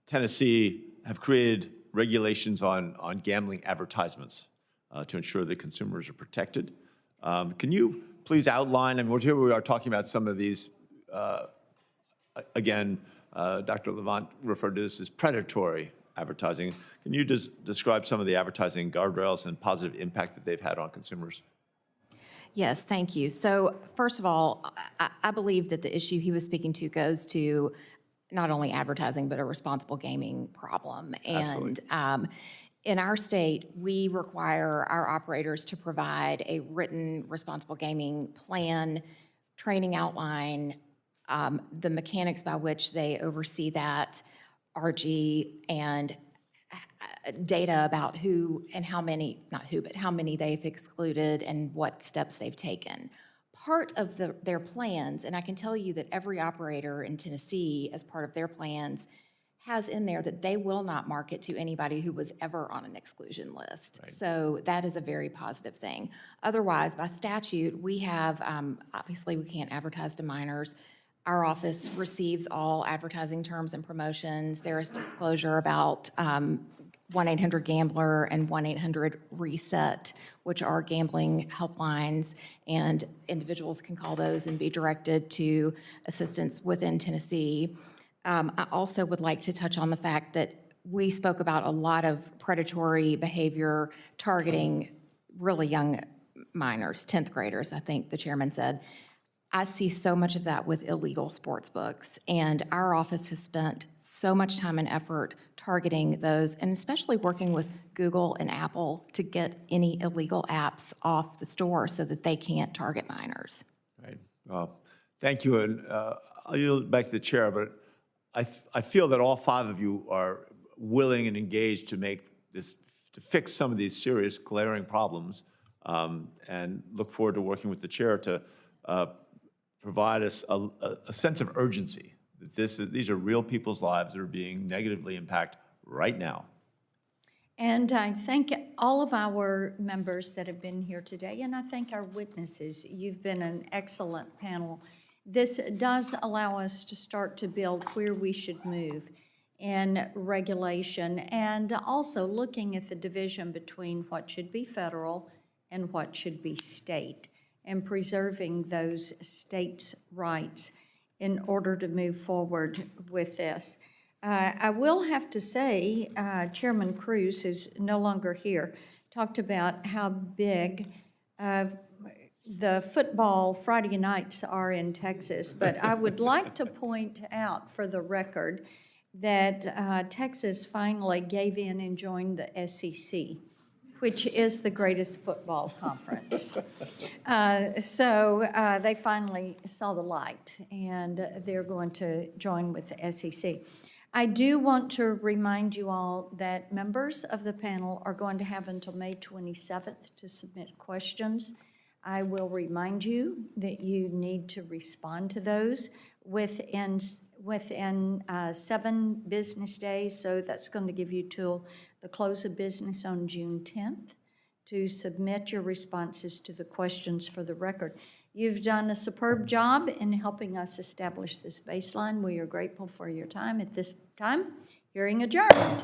Tennessee have created regulations on gambling advertisements to ensure that consumers are protected. Can you please outline, and here we are talking about some of these, again, Dr. Levant referred to this as predatory advertising. Can you just describe some of the advertising guardrails and positive impact that they've had on consumers? Yes, thank you. So first of all, I believe that the issue he was speaking to goes to not only advertising, but a responsible gaming problem. And in our state, we require our operators to provide a written responsible gaming plan, training outline, the mechanics by which they oversee that, RG, and data about who and how many, not who, but how many they've excluded and what steps they've taken. Part of their plans, and I can tell you that every operator in Tennessee, as part of their plans, has in there that they will not market to anybody who was ever on an exclusion list. Right. So that is a very positive thing. Otherwise, by statute, we have, obviously we can't advertise to minors. Our office receives all advertising terms and promotions. There is disclosure about 1-800-GAMBLER and 1-800-RESET, which are gambling helplines, and individuals can call those and be directed to assistance within Tennessee. I also would like to touch on the fact that we spoke about a lot of predatory behavior targeting really young minors, 10th graders, I think the chairman said. I see so much of that with illegal sports books, and our office has spent so much time and effort targeting those, and especially working with Google and Apple to get any illegal apps off the store so that they can't target minors. Right. Well, thank you, and I'll yield back to the chair, but I feel that all five of you are willing and engaged to make this, to fix some of these serious glaring problems, and look forward to working with the chair to provide us a sense of urgency that these are real people's lives that are being negatively impacted right now. And I thank all of our members that have been here today, and I thank our witnesses. You've been an excellent panel. This does allow us to start to build where we should move in regulation, and also looking at the division between what should be federal and what should be state, and preserving those states' rights in order to move forward with this. I will have to say, Chairman Cruz, who's no longer here, talked about how big the football Friday nights are in Texas, but I would like to point out for the record that Texas finally gave in and joined the SEC, which is the greatest football conference. So they finally saw the light, and they're going to join with the SEC. I do want to remind you all that members of the panel are going to have until May 27th to submit questions. I will remind you that you need to respond to those within 7 business days. So that's going to give you till the close of business on June 10th to submit your responses to the questions for the record. You've done a superb job in helping us establish this baseline. We are grateful for your time. At this time, hearing adjourned.